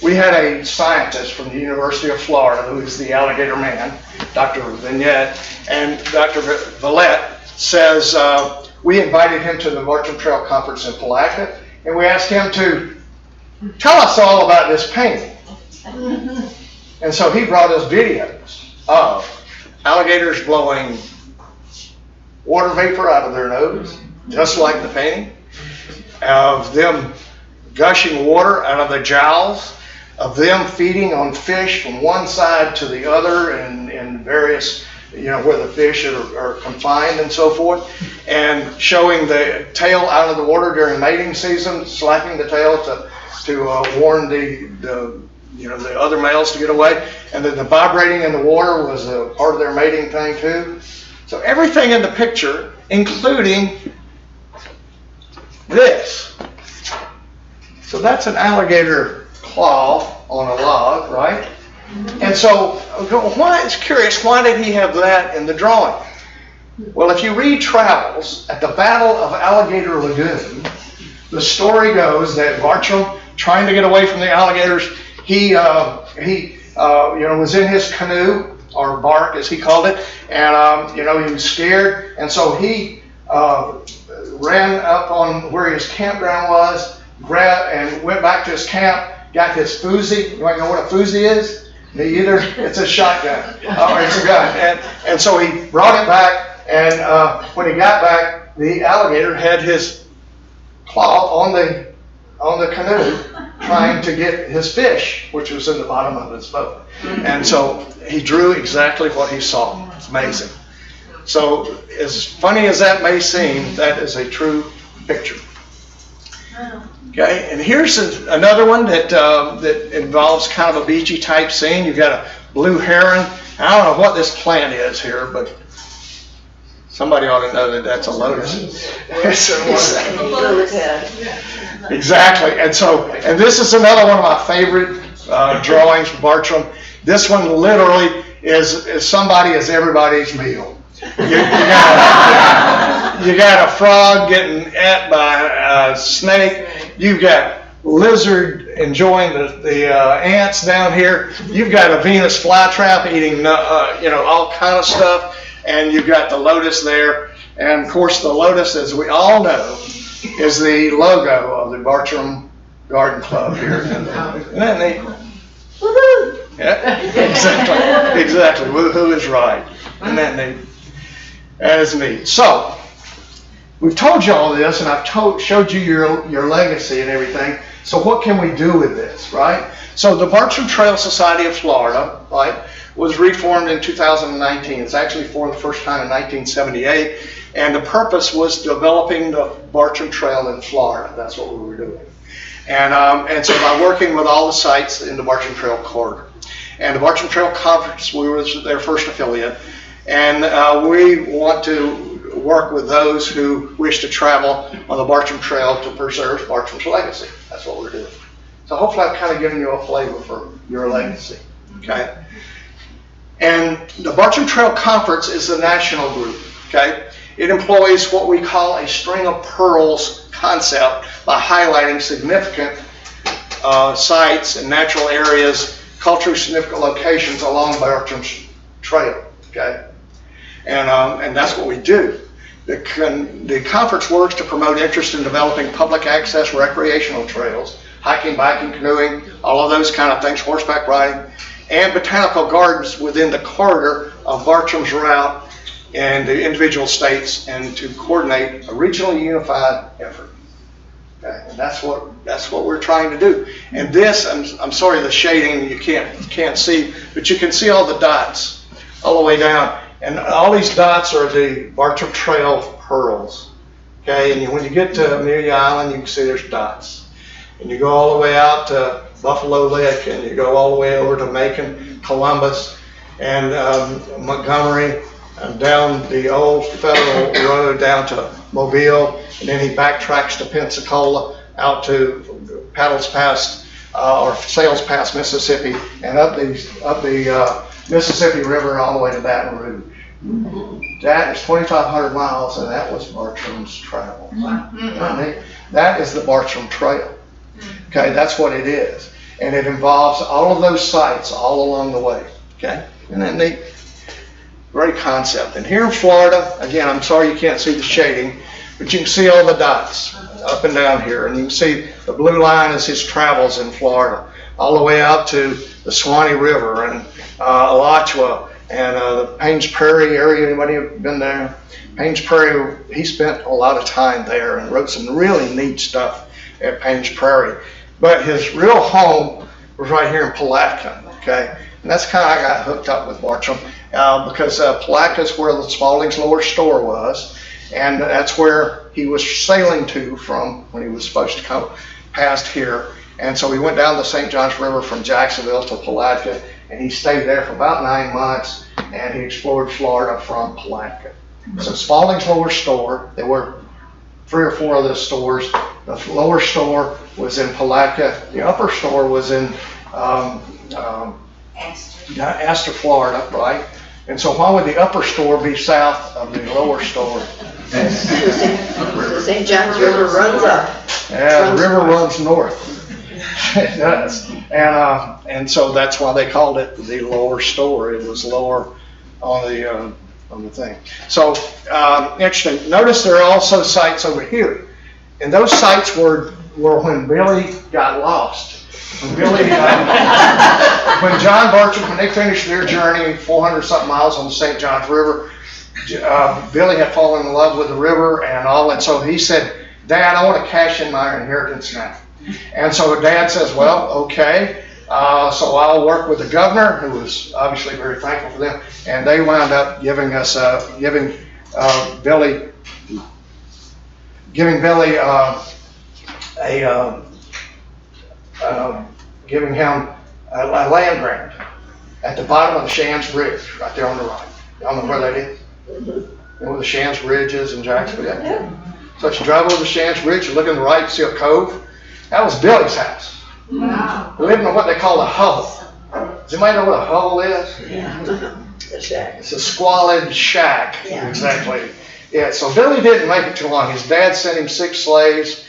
Speaker 4: we had a scientist from the University of Florida who is the alligator man, Dr. Vignette, and Dr. Villette says we invited him to the Bartram Trail conference in Palatka, and we asked him to tell us all about this painting. And so he brought us videos of alligators blowing water vapor out of their nose, just like the painting, of them gushing water out of their jowls, of them feeding on fish from one side to the other in various, where the fish are confined and so forth, and showing the tail out of the water during mating season, slapping the tail to warn the other males to get away, and then the vibrating in the water was a part of their mating thing too. So everything in the picture, including this. So that's an alligator claw on a log, right? And so, it's curious, why did he have that in the drawing? Well, if you read Travels, at the Battle of Alligator Lagoon, the story goes that Bartram, trying to get away from the alligators, he was in his canoe, or bark as he called it, and he was scared, and so he ran up on where his campground was, grabbed and went back to his camp, got his foozie. You might know what a foozie is? Me either. It's a shotgun, or it's a gun, and so he brought it back, and when he got back, the alligator had his claw on the canoe, trying to get his fish, which was in the bottom of his boat. And so he drew exactly what he saw. It's amazing. So as funny as that may seem, that is a true picture. Okay, and here's another one that involves kind of a beachy type scene. You've got a blue heron. I don't know what this plant is here, but somebody ought to know that that's a lotus. Exactly. And this is another one of my favorite drawings from Bartram. This one literally is somebody is everybody's meal. You got a frog getting ate by a snake. You've got lizard enjoying the ants down here. You've got a Venus flytrap eating all kind of stuff. And you've got the lotus there. And of course, the lotus, as we all know, is the logo of the Bartram Garden Club here. Isn't that neat? Woohoo! Yeah, exactly. Woohoo is right. Isn't that neat? That is neat. So, we've told you all this, and I've showed you your legacy and everything. So what can we do with this, right? So the Bartram Trail Society of Florida, right, was reformed in 2019. It's actually formed the first time in 1978, and the purpose was developing the Bartram Trail in Florida. That's what we were doing. And so by working with all the sites in the Bartram Trail corridor. And the Bartram Trail Conference, we were their first affiliate, and we want to work with those who wish to travel on the Bartram Trail to preserve Bartram's legacy. That's what we're doing. So hopefully I've kind of given you a flavor for your legacy, okay? And the Bartram Trail Conference is a national group, okay? It employs what we call a string of pearls concept by highlighting significant sites and natural areas, culturally significant locations along Bartram's Trail, okay? And that's what we do. The conference works to promote interest in developing public access recreational trails, hiking, biking, canoeing, all of those kind of things, horseback riding, and botanical gardens within the corridor of Bartram's route and the individual states, and to coordinate a regionally unified effort. Okay, and that's what we're trying to do. And this, I'm sorry, the shading you can't see, but you can see all the dots all the way down. And all these dots are the Bartram Trail pearls. Okay, and when you get to Amelia Island, you can see there's dots. And you go all the way out to Buffalo Lick, and you go all the way over to Macon, Columbus, and Montgomery, and down the old Federal Road down to Mobile, and then he backtracks to Pensacola, out to Paddles Pass, or Sales Pass, Mississippi, and up the Mississippi River all the way to Baton Rouge. That is 2,500 miles, and that was Bartram's travel. That is the Bartram Trail. Okay, that's what it is. And it involves all of those sites all along the way. Okay, isn't that neat? Great concept. And here in Florida, again, I'm sorry you can't see the shading, but you can see all the dots up and down here. And you can see the blue line is his travels in Florida, all the way out to the Swanee River and Alachua and the Paynes Prairie area. Anybody have been there? Paynes Prairie, he spent a lot of time there and wrote some really neat stuff at Paynes Prairie. But his real home was right here in Palatka, okay? And that's kind of how I got hooked up with Bartram, because Palatka is where the Spalding's Lower Store was, and that's where he was sailing to from when he was supposed to come past here. And so he went down the St. Johns River from Jacksonville to Palatka, and he stayed there for about 9 months, and he explored Florida from Palatka. So Spalding's Lower Store, there were 3 or 4 of those stores. The lower store was in Palatka. The upper store was in Astor, Florida, right? And so why would the upper store be south of the lower store?
Speaker 3: The St. John's River runs up.
Speaker 4: Yeah, the river runs north. It does. And so that's why they called it the lower store. It was lower on the thing. So, interesting. Notice there are also sites over here. And those sites were when Billy got lost. When John Bartram, when they finished their journey, 400 something miles on the St. Johns River, Billy had fallen in love with the river and all, and so he said, Dad, I want to cash in my inheritance now. And so Dad says, well, okay, so I'll work with the governor, who was obviously very thankful for them, and they wound up giving us, giving Billy giving him a land grant at the bottom of the Shands Bridge, right there on the right. Y'all know where that is? You know where the Shands Bridge is in Jacksonville? Yeah. So if you drive over the Shands Bridge, you look on the right, you see a cove. That was Billy's house.
Speaker 3: Wow.
Speaker 4: He lived in what they call a hovel. Does anybody know what a hovel is?
Speaker 3: Yeah. The shack.
Speaker 4: It's a squalid shack.
Speaker 3: Yeah.
Speaker 4: Exactly. Yeah, so Billy didn't make it too long. His dad sent him 6 slaves.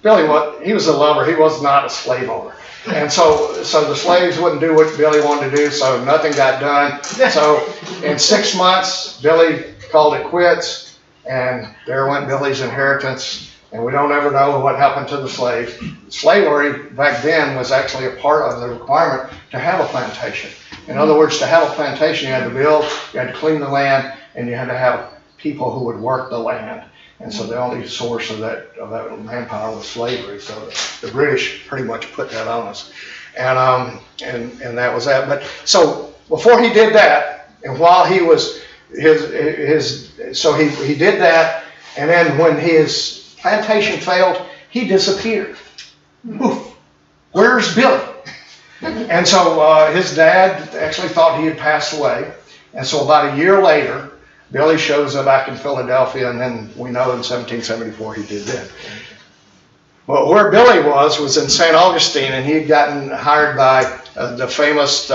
Speaker 4: Billy, he was a lover. He was not a slave owner. And so the slaves wouldn't do what Billy wanted to do, so nothing got done. So in 6 months, Billy called it quits, and there went Billy's inheritance, and we don't ever know what happened to the slaves. Slavery back then was actually a part of the requirement to have a plantation. In other words, to have a plantation, you had to build, you had to clean the land, and you had to have people who would work the land. And so the only source of that manpower was slavery. So the British pretty much put that on us, and that was that. But so before he did that, and while he was he did that, and then when his plantation failed, he disappeared. Oof, where's Billy? And so his dad actually thought he had passed away, and so about a year later, Billy shows up back in Philadelphia, and then we know in 1774 he did that. Well, where Billy was in St. Augustine, and he had gotten hired by the famous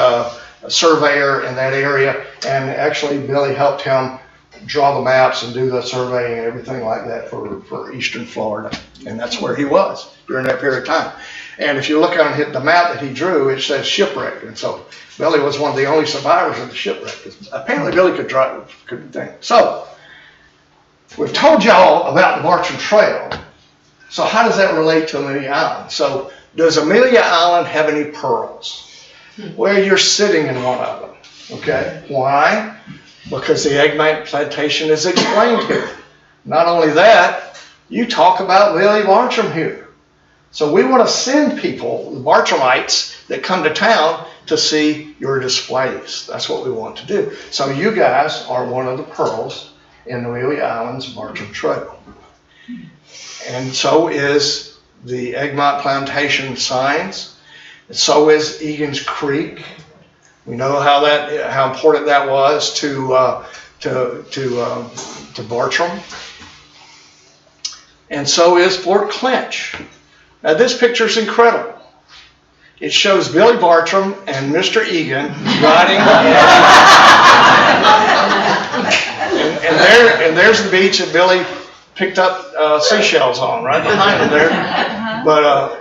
Speaker 4: surveyor in that area, and actually Billy helped him draw the maps and do the surveying and everything like that for eastern Florida, and that's where he was during that period of time. And if you look on the map that he drew, it says shipwreck, and so Billy was one of the only survivors of the shipwreck. Apparently Billy could think. So, we've told y'all about the Bartram Trail. So how does that relate to Amelia Island? So, does Amelia Island have any pearls? Well, you're sitting in one of them. Okay, why? Because the eggplant plantation is explained here. Not only that, you talk about Billy Bartram here. So we want to send people, the Bartramites, that come to town to see your displays. That's what we want to do. So you guys are one of the pearls in Amelia Island's Bartram Trail. And so is the Egmont Plantation signs. And so is Egan's Creek. We know how important that was to Bartram. And so is Fort Clinch. Now this picture is incredible. It shows Billy Bartram and Mr. Egan riding, and there's the beach that Billy picked up seashells on, right behind him there. But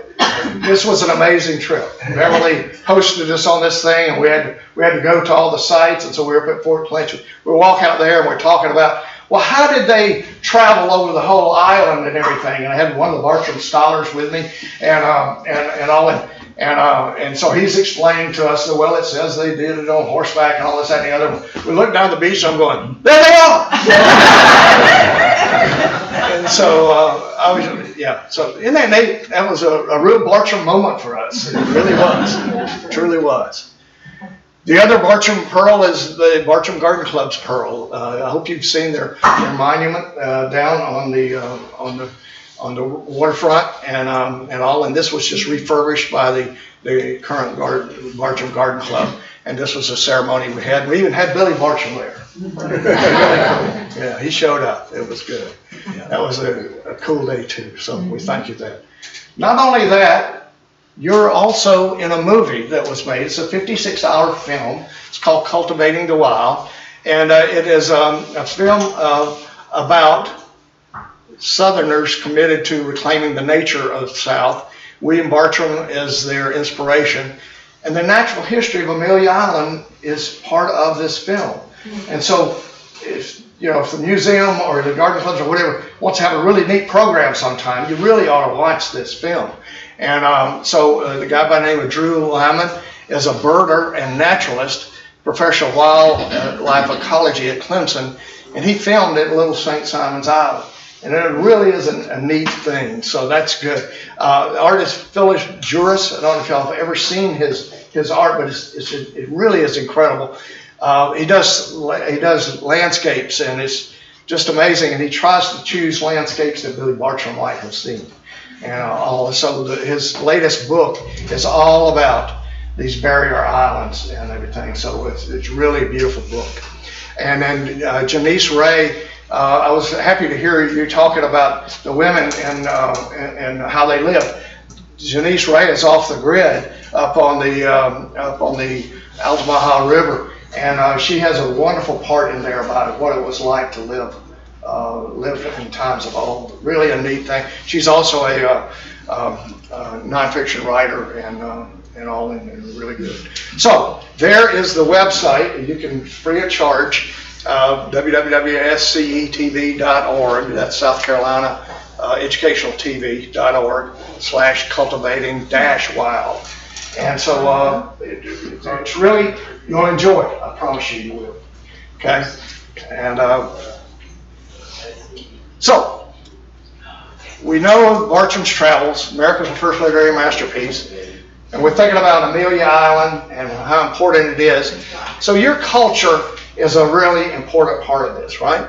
Speaker 4: this was an amazing trip. Beverly hosted us on this thing, and we had to go to all the sites, and so we were up at Fort Clinch. We walk out there, and we're talking about, well, how did they travel over the whole island and everything? And I had one of the Bartram scholars with me, and so he's explaining to us that, well, it says they did it on horseback and all this, that, and the other. We look down the beach, and I'm going, there they are! And so so and then that was a real Bartram moment for us. It really was. It truly was. The other Bartram Pearl is the Bartram Garden Club's Pearl. I hope you've seen their monument down on the waterfront and all. And this was just refurbished by the current Bartram Garden Club. And this was a ceremony we had. We even had Billy Bartram there. Really cool. Yeah, he showed up. It was good. That was a cool day too. So we thank you for that. Not only that, you're also in a movie that was made. It's a 56-hour film. It's called Cultivating the Wild. And it is a film about Southerners committed to reclaiming the nature of the South. William Bartram is their inspiration. And the natural history of Amelia Island is part of this film. And so, if the museum or the garden clubs or whatever wants to have a really neat program sometime, you really ought to watch this film. And so the guy by the name of Drew Lyman is a birder and naturalist, professional wildlife ecology at Clemson, and he filmed at Little St. Simon's Island. And it really is a neat thing, so that's good. The artist Phyllis Juris, I don't know if y'all have ever seen his art, but it really is incredible. He does landscapes, and it's just amazing. And he tries to choose landscapes that Billy Bartram might have seen. And so his latest book is all about these barrier islands and everything. So it's really a beautiful book. And then Janice Ray. I was happy to hear you talking about the women and how they live. Janice Ray is off the grid up on the Altamaha River, and she has a wonderful part in there about what it was like to live in times of old. Really a neat thing. She's also a nonfiction writer and all, and really good. So there is the website. You can free of charge. www.scetv.org, that's South Carolina educationaltv.org/cultivating-wild. And so it's really, you'll enjoy it. I promise you will. Okay? And so, we know Bartram's Travels, America's First Literary Masterpiece, and we're thinking about Amelia Island and how important it is. So your culture is a really important part of this, right?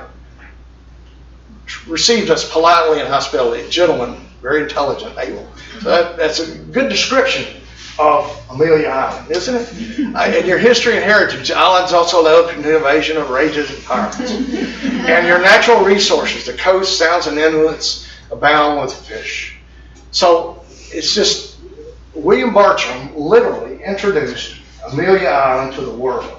Speaker 4: Received us politely and hospitably. Gentlemen, very intelligent, able. So that's a good description of Amelia Island, isn't it? And your history and heritage. The island's also the open invasion of rages and pirates. And your natural resources, the coast, sounds, and inlets abound with fish. So it's just, William Bartram literally introduced Amelia Island to the world.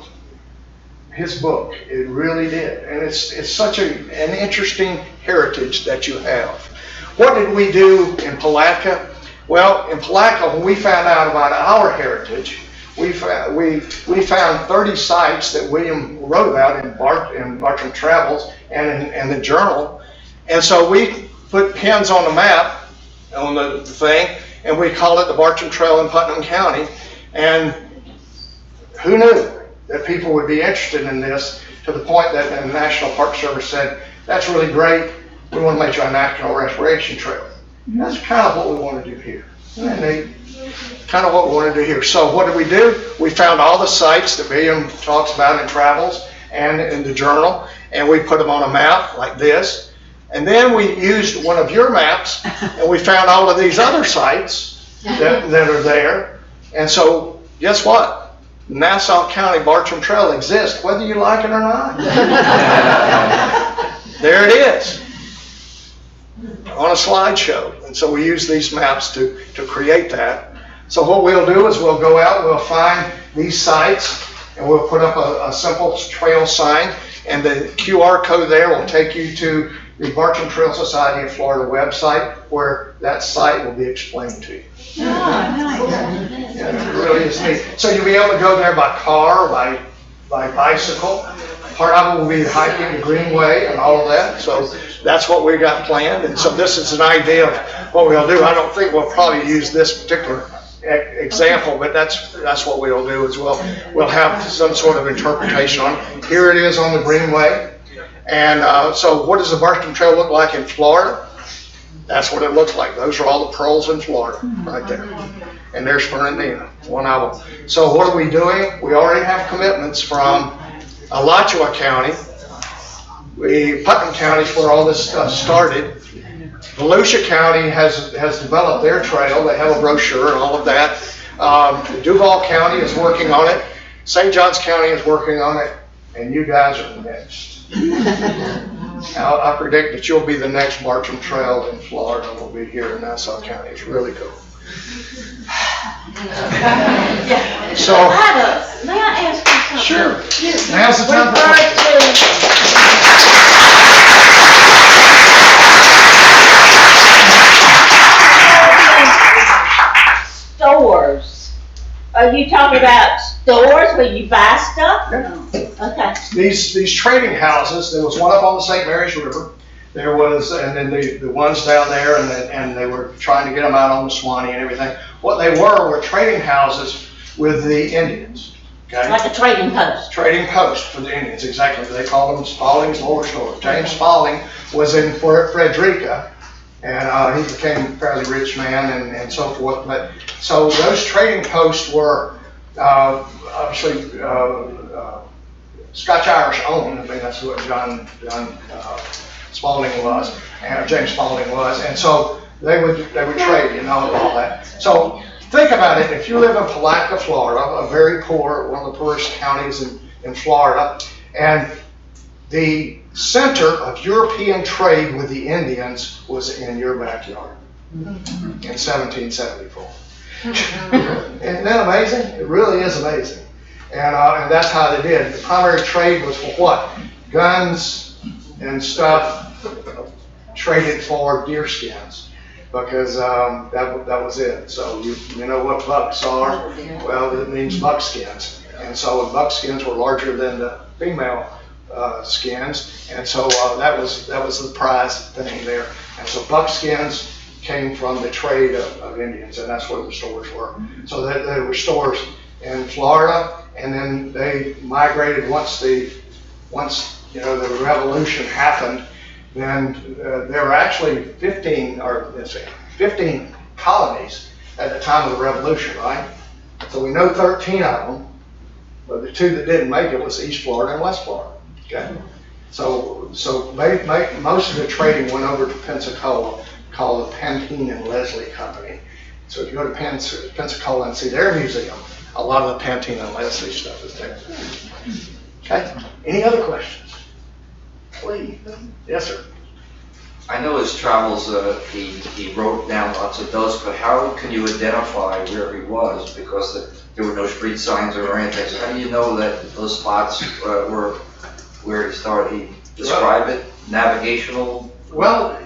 Speaker 4: His book, it really did. And it's such an interesting heritage that you have. What did we do in Palatka? Well, in Palatka, when we found out about our heritage, we found 30 sites that William wrote about in Bartram Travels and in the journal. And so we put pins on the map, on the thing, and we called it the Bartram Trail in Putnam County. And who knew that people would be interested in this, to the point that the National Park Service said, that's really great, we want to make you a national restoration trail. That's kind of what we want to do here. And kind of what we want to do here. So what did we do? We found all the sites that William talks about in Travels and in the journal, and we put them on a map like this. And then we used one of your maps, and we found all of these other sites that are there. And so guess what? Nassau County Bartram Trail exists, whether you like it or not. There it is, on a slideshow. And so we use these maps to create that. So what we'll do is we'll go out, we'll find these sites, and we'll put up a simple trail sign, and the QR code there will take you to the Bartram Trail Society of Florida website, where that site will be explained to you.
Speaker 2: Oh, nice.
Speaker 4: Yeah, it really is neat. So you'll be able to go there by car, by bicycle. Part of it will be hiking the Greenway and all of that. So that's what we got planned. And so this is an idea of what we'll do. I don't think we'll probably use this particular example, but that's what we'll do as well. We'll have some sort of interpretation on it. Here it is on the Greenway. And so what does the Bartram Trail look like in Florida? That's what it looks like. Those are all the pearls in Florida, right there. And there's Fernandina, one of them. So what are we doing? We already have commitments from Alachua County. Putnam County is where all this stuff started. Volusia County has developed their trail. They have a brochure and all of that. Duval County is working on it. St. Johns County is working on it. And you guys are next. I predict that you'll be the next Bartram Trail in Florida. Will be here in Nassau County. It's really cool. So,
Speaker 3: May I ask you something?
Speaker 4: sure. Now's the time for
Speaker 3: Are you talking about stores where you buy stuff? Okay.
Speaker 4: These trading houses, there was one up on the St. Mary's River. There was, and then the ones down there, and they were trying to get them out on the Swanee and everything. What they were trading houses with the Indians. Okay?
Speaker 3: Like a trading post.
Speaker 4: Trading post for the Indians, exactly. They called them Spalding's Lower Store. James Spalding was in Frederica, and he became a fairly rich man and so forth. But so those trading posts were obviously Scotch-Irish owned. I mean, that's what John Spalding was, and James Spalding was, and so they would trade, you know, all that. So think about it. If you live in Palatka, Florida, a very poor, one of the poorest counties in Florida, and the center of European trade with the Indians was in your backyard in 1774. Isn't that amazing? It really is amazing. And that's how they did. The primary trade was for what? Guns and stuff traded for deer skins, because that was it. So you know what bucks are? Well, it means buckskins. And so buckskins were larger than the female skins, and so that was the prize thing there. And so buckskins came from the trade of Indians, and that's where the stores were. So there were stores in Florida, and then they migrated once the revolution happened. Then there were actually 15 colonies at the time of the revolution, right? So we know 13 of them, but the two that didn't make it was East Florida and West Florida. Okay, so most of the trading went over to Pensacola, called the Pantene and Leslie Company. So if you go to Pensacola and see their museum, a lot of the Pantene and Leslie stuff is there. Okay, any other questions? Please. Yes, sir.
Speaker 5: I know his travels, he wrote down lots of those, but how can you identify where he was? Because there were no street signs or anything. So how do you know that those spots were where he started? He described it, navigational?
Speaker 4: Well,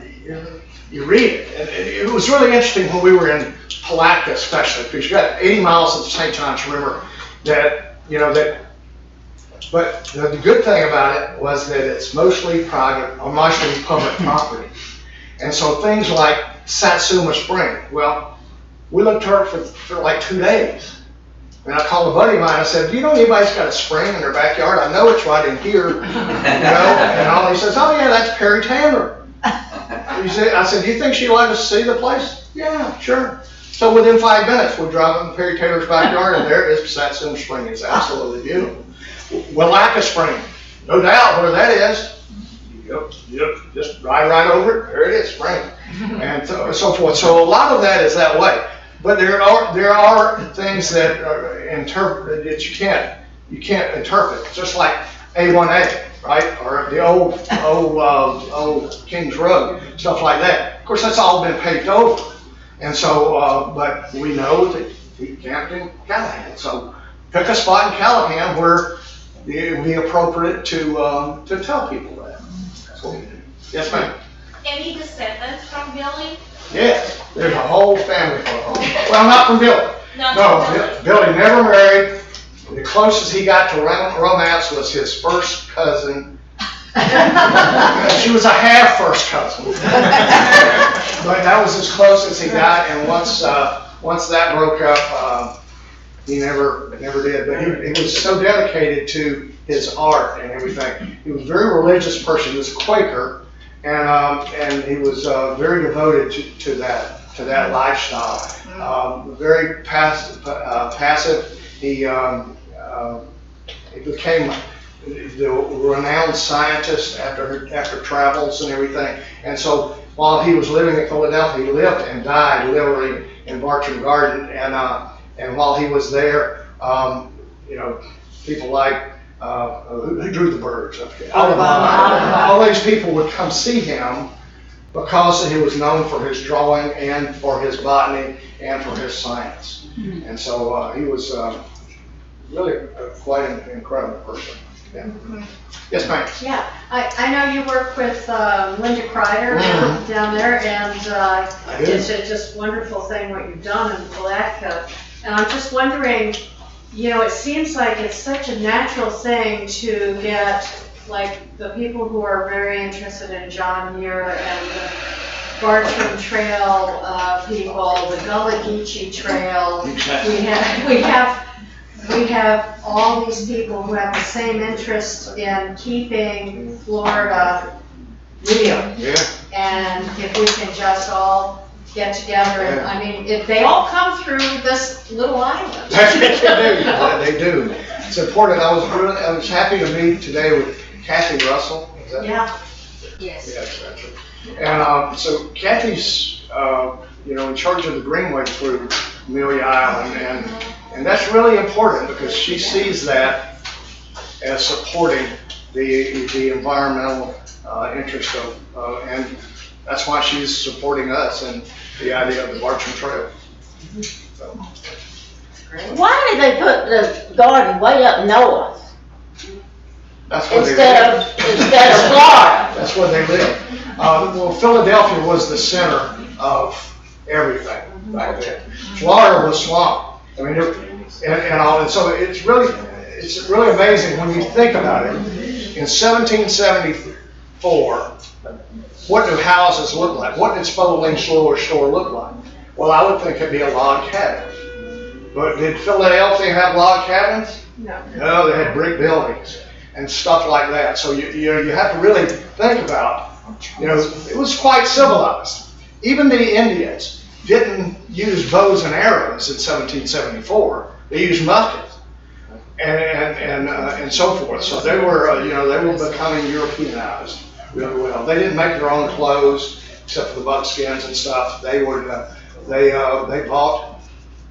Speaker 4: you read it. And it was really interesting when we were in Palatka, especially, because you got 80 miles of the St. Johns River but the good thing about it was that it's mostly private or mostly public property. And so things like Satsuma Spring, well, we looked at her for like 2 days. And I called a buddy of mine, I said, do you know anybody's got a spring in their backyard? I know it's right in here, and all. He says, oh yeah, that's Perry Tanner. I said, do you think she'd let us see the place? Yeah, sure. So within 5 minutes, we're driving to Perry Taylor's backyard, and there is Satsuma Spring. It's absolutely beautiful. Willaca Spring, no doubt where that is. Yep, just ride right over it. There it is, spring, and so forth. So a lot of that is that way. But there are things that are that you can't interpret. Just like A1A, right, or the old King's Road, stuff like that. Of course, that's all been paved over, and so but we know that he camped in Callahan. So pick a spot in Callahan where it would be appropriate to tell people that. That's what we do. Yes, ma'am.
Speaker 6: Any descendants from Billy?
Speaker 4: Yes, there's a whole family full of them. Well, not from Billy.
Speaker 6: No,
Speaker 4: Billy never married. The closest he got to romance was his first cousin. She was a half first cousin. But that was as close as he got, and once that broke up, he never did. But he was so dedicated to his art and everything. He was a very religious person. He was a Quaker, and he was very devoted to that lifestyle. Very passive. He became the renowned scientist after travels and everything. And so while he was living in Philadelphia, he lived and died literally in Bartram Garden. And while he was there, people like who drew the birds? All these people would come see him because he was known for his drawing and for his botany and for his science. And so he was really quite an incredible person. Yeah. Yes, ma'am.
Speaker 7: Yeah, I know you work with Linda Kreider down there, and it's a just wonderful thing what you've done in Palatka. And I'm just wondering, it seems like it's such a natural thing to get, like, the people who are very interested in John Muir and the Bartram Trail people, the Gullah Geechee Trail. We have all these people who have the same interest in keeping Florida real.
Speaker 4: Yeah.
Speaker 7: And if we can just all get together, and, I mean, if they all come through this little island.
Speaker 4: They do. It's important. I was happy to meet today with Kathy Russell. Is that-
Speaker 7: Yeah.
Speaker 3: Yes.
Speaker 4: Yes, that's it. And so Kathy's, in charge of the Greenway through Amelia Island, and that's really important because she sees that as supporting the environmental interest of, and that's why she's supporting us and the idea of the Bartram Trail. So,
Speaker 3: Why did they put the garden way up north
Speaker 4: that's where they
Speaker 3: instead
Speaker 4: live.
Speaker 3: of Florida?
Speaker 4: That's where they live. Well, Philadelphia was the center of everything back then. Florida was swamp. I mean, and so it's really amazing when you think about it. In 1774, what do houses look like? What did Spalding store look like? Well, I would think it'd be a log cabin. But did Philadelphia have log cabins?
Speaker 7: No.
Speaker 4: No, they had brick buildings and stuff like that. So you have to really think about, it was quite civilized. Even the Indians didn't use bows and arrows in 1774. They used muskets and so forth. So they were becoming Europeanized really well. They didn't make their own clothes except for the buckskins and stuff. They bought.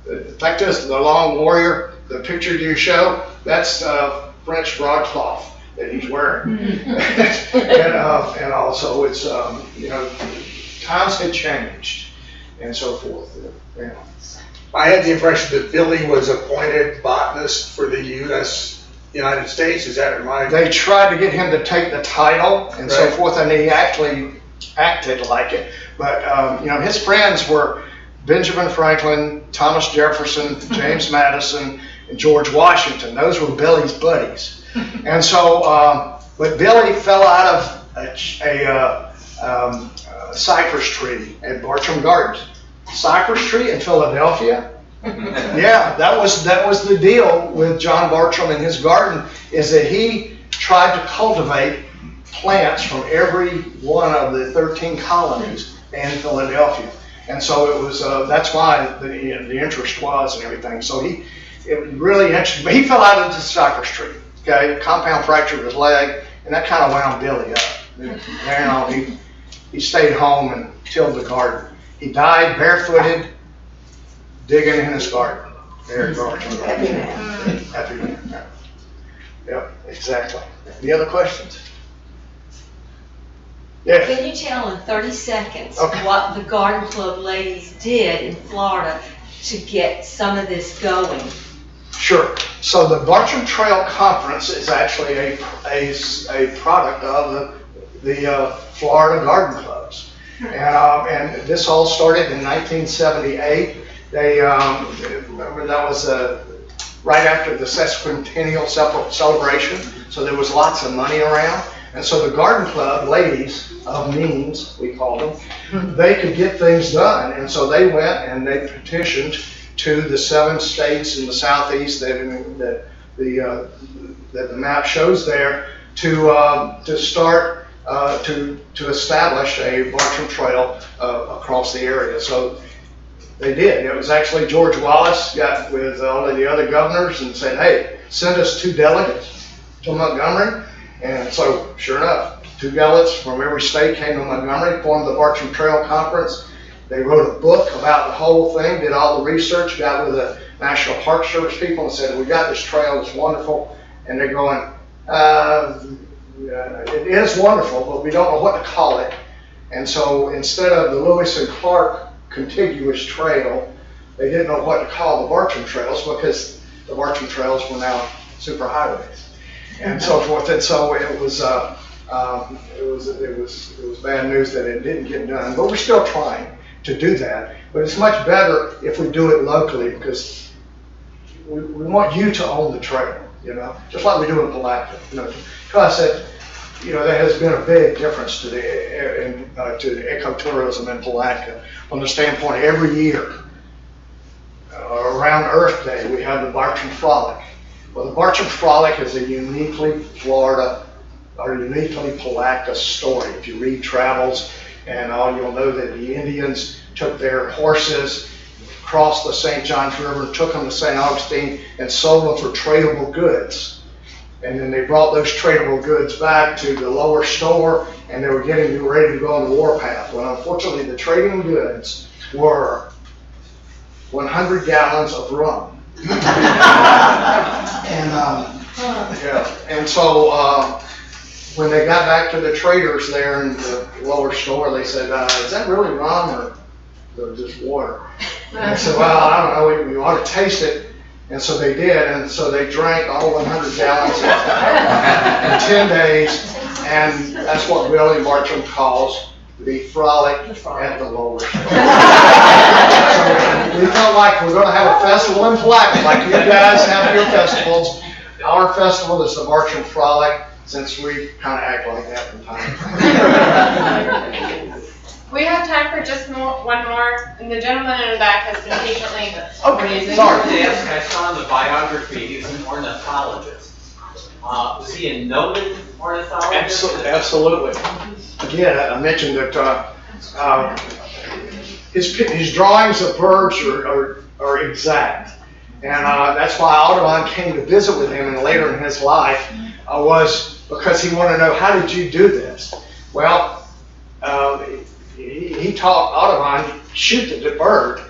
Speaker 4: In fact, the Long Warrior, the picture you show, that's French broadcloth that he's wearing. And also it's, times had changed and so forth. Yeah.
Speaker 8: I had the impression that Billy was appointed botanist for the United States. Is that right?
Speaker 4: They tried to get him to take the title and so
Speaker 8: Right.
Speaker 4: forth, and he actually acted like it. But, his friends were Benjamin Franklin, Thomas Jefferson, James Madison, and George Washington. Those were Billy's buddies. And so, but Billy fell out of a cypress tree at Bartram Gardens. Cypress tree in Philadelphia? Yeah, that was the deal with John Bartram and his garden, is that he tried to cultivate plants from every one of the 13 colonies in Philadelphia. And so it was, that's why the interest was and everything. So it really interested me. He fell out of the cypress tree, okay? Compound fractured his leg, and that kind of wound Billy up. He stayed home and tilled the garden. He died barefooted, digging in his garden. There, Bartram. Happy man. Happy man. Yep, exactly. Any other questions? Yeah.
Speaker 9: Can you tell in 30 seconds
Speaker 4: Okay.
Speaker 9: what the Garden Club ladies did in Florida to get some of this going?
Speaker 4: Sure. So the Bartram Trail Conference is actually a product of the Florida Garden Clubs. And this all started in 1978. They, remember that was right after the sesquicentennial celebration, so there was lots of money around. And so the Garden Club ladies of means, we call them, they could get things done. And so they went and they petitioned to the 7 states in the southeast that the map shows there to start to establish a Bartram Trail across the area. So they did. It was actually George Wallace got with all of the other governors and said, hey, send us 2 delegates to Montgomery. And so, sure enough, 2 delegates from every state came to Montgomery, formed the Bartram Trail Conference. They wrote a book about the whole thing, did all the research, got with the National Park Service people and said, we got this trail, it's wonderful. And they're going, it is wonderful, but we don't know what to call it. And so instead of the Lewis and Clark contiguous trail, they didn't know what to call the Bartram Trails because the Bartram Trails were now superhighways and so forth. And so it was bad news that it didn't get done, but we're still trying to do that. But it's much better if we do it locally because we want you to own the trail, just like we do in Palatka, Because there has been a big difference to the ecotourism in Palatka from the standpoint every year. Around Earth Day, we have the Bartram Frolic. Well, the Bartram Frolic is a uniquely Florida or uniquely Palatka story. If you read travels and all, you'll know that the Indians took their horses, crossed the St. Johns River, took them to St. Augustine, and sold them for tradable goods. And then they brought those tradable goods back to the lower store, and they were getting ready to go on the warpath. Well, unfortunately, the trading goods were 100 gallons of rum. And so when they got back to the traders there in the lower store, they said, is that really rum or just water? And they said, well, I don't know, we ought to taste it. And so they did, and so they drank all 100 gallons in 10 days, and that's what Billy Bartram calls the frolic at the lower store. So we felt like we're going to have a festival in Palatka, like you guys have your festivals. Our festival is the Bartram Frolic, since we kind of act like that from time to time.
Speaker 1: We have time for just one more, and the gentleman in the back has been patiently
Speaker 4: Okay, sorry.
Speaker 10: I saw in the biography he's an ornithologist. Was he a noted ornithologist?
Speaker 4: Absolutely. Again, I mentioned that his drawings of birds are exact. And that's why Audubon came to visit with him and later in his life was because he wanted to know, how did you do this? Well, he taught Audubon to shoot the bird,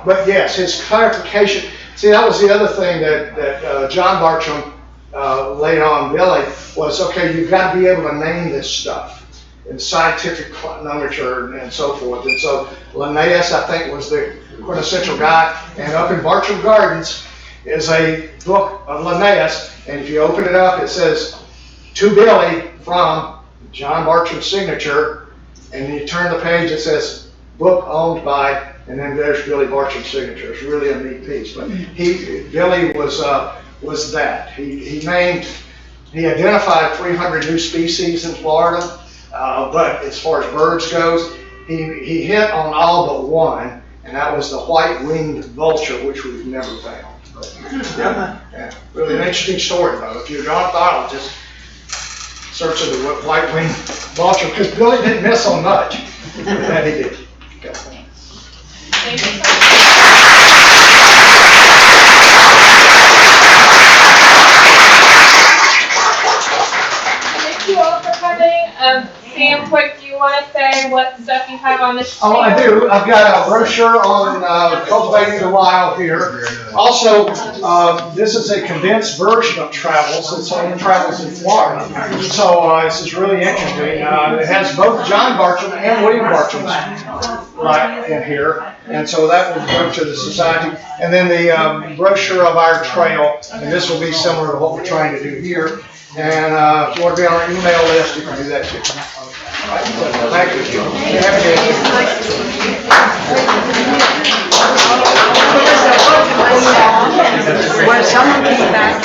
Speaker 4: but yes, his clarification. See, that was the other thing that John Bartram laid on Billy was, okay, you've got to be able to name this stuff in scientific nomenclature and so forth. And so Linnaeus, I think, was the quintessential guy. And up in Bartram Gardens is a book of Linnaeus, and if you open it up, it says, to Billy from John Bartram's signature, and you turn the page, it says, book owned by, and then there's Billy Bartram's signature. It's really a neat piece. But Billy was that. He identified 300 new species in Florida, but as far as birds goes, he hit on all but one, and that was the white-winged vulture, which we've never found. But, yeah, really an interesting story, though. If you're an ornithologist, search of the white-winged vulture, because Billy didn't miss on much. That he did. Okay.
Speaker 1: Thank you so much. Thank you all for coming. Sam, quick, do you want to say what stuff you have on this sheet?
Speaker 4: Oh, I do. I've got a brochure on cultivating the wild here. Also, this is a condensed version of Travels. It's on Travels in Florida. So this is really interesting. It has both John Bartram and William Bartram right in here. And so that will go to the society. And then the brochure of our trail. And this will be similar to what we're trying to do here. And if you want to be on our email list, you can do that too. Thank you.
Speaker 3: When someone came back,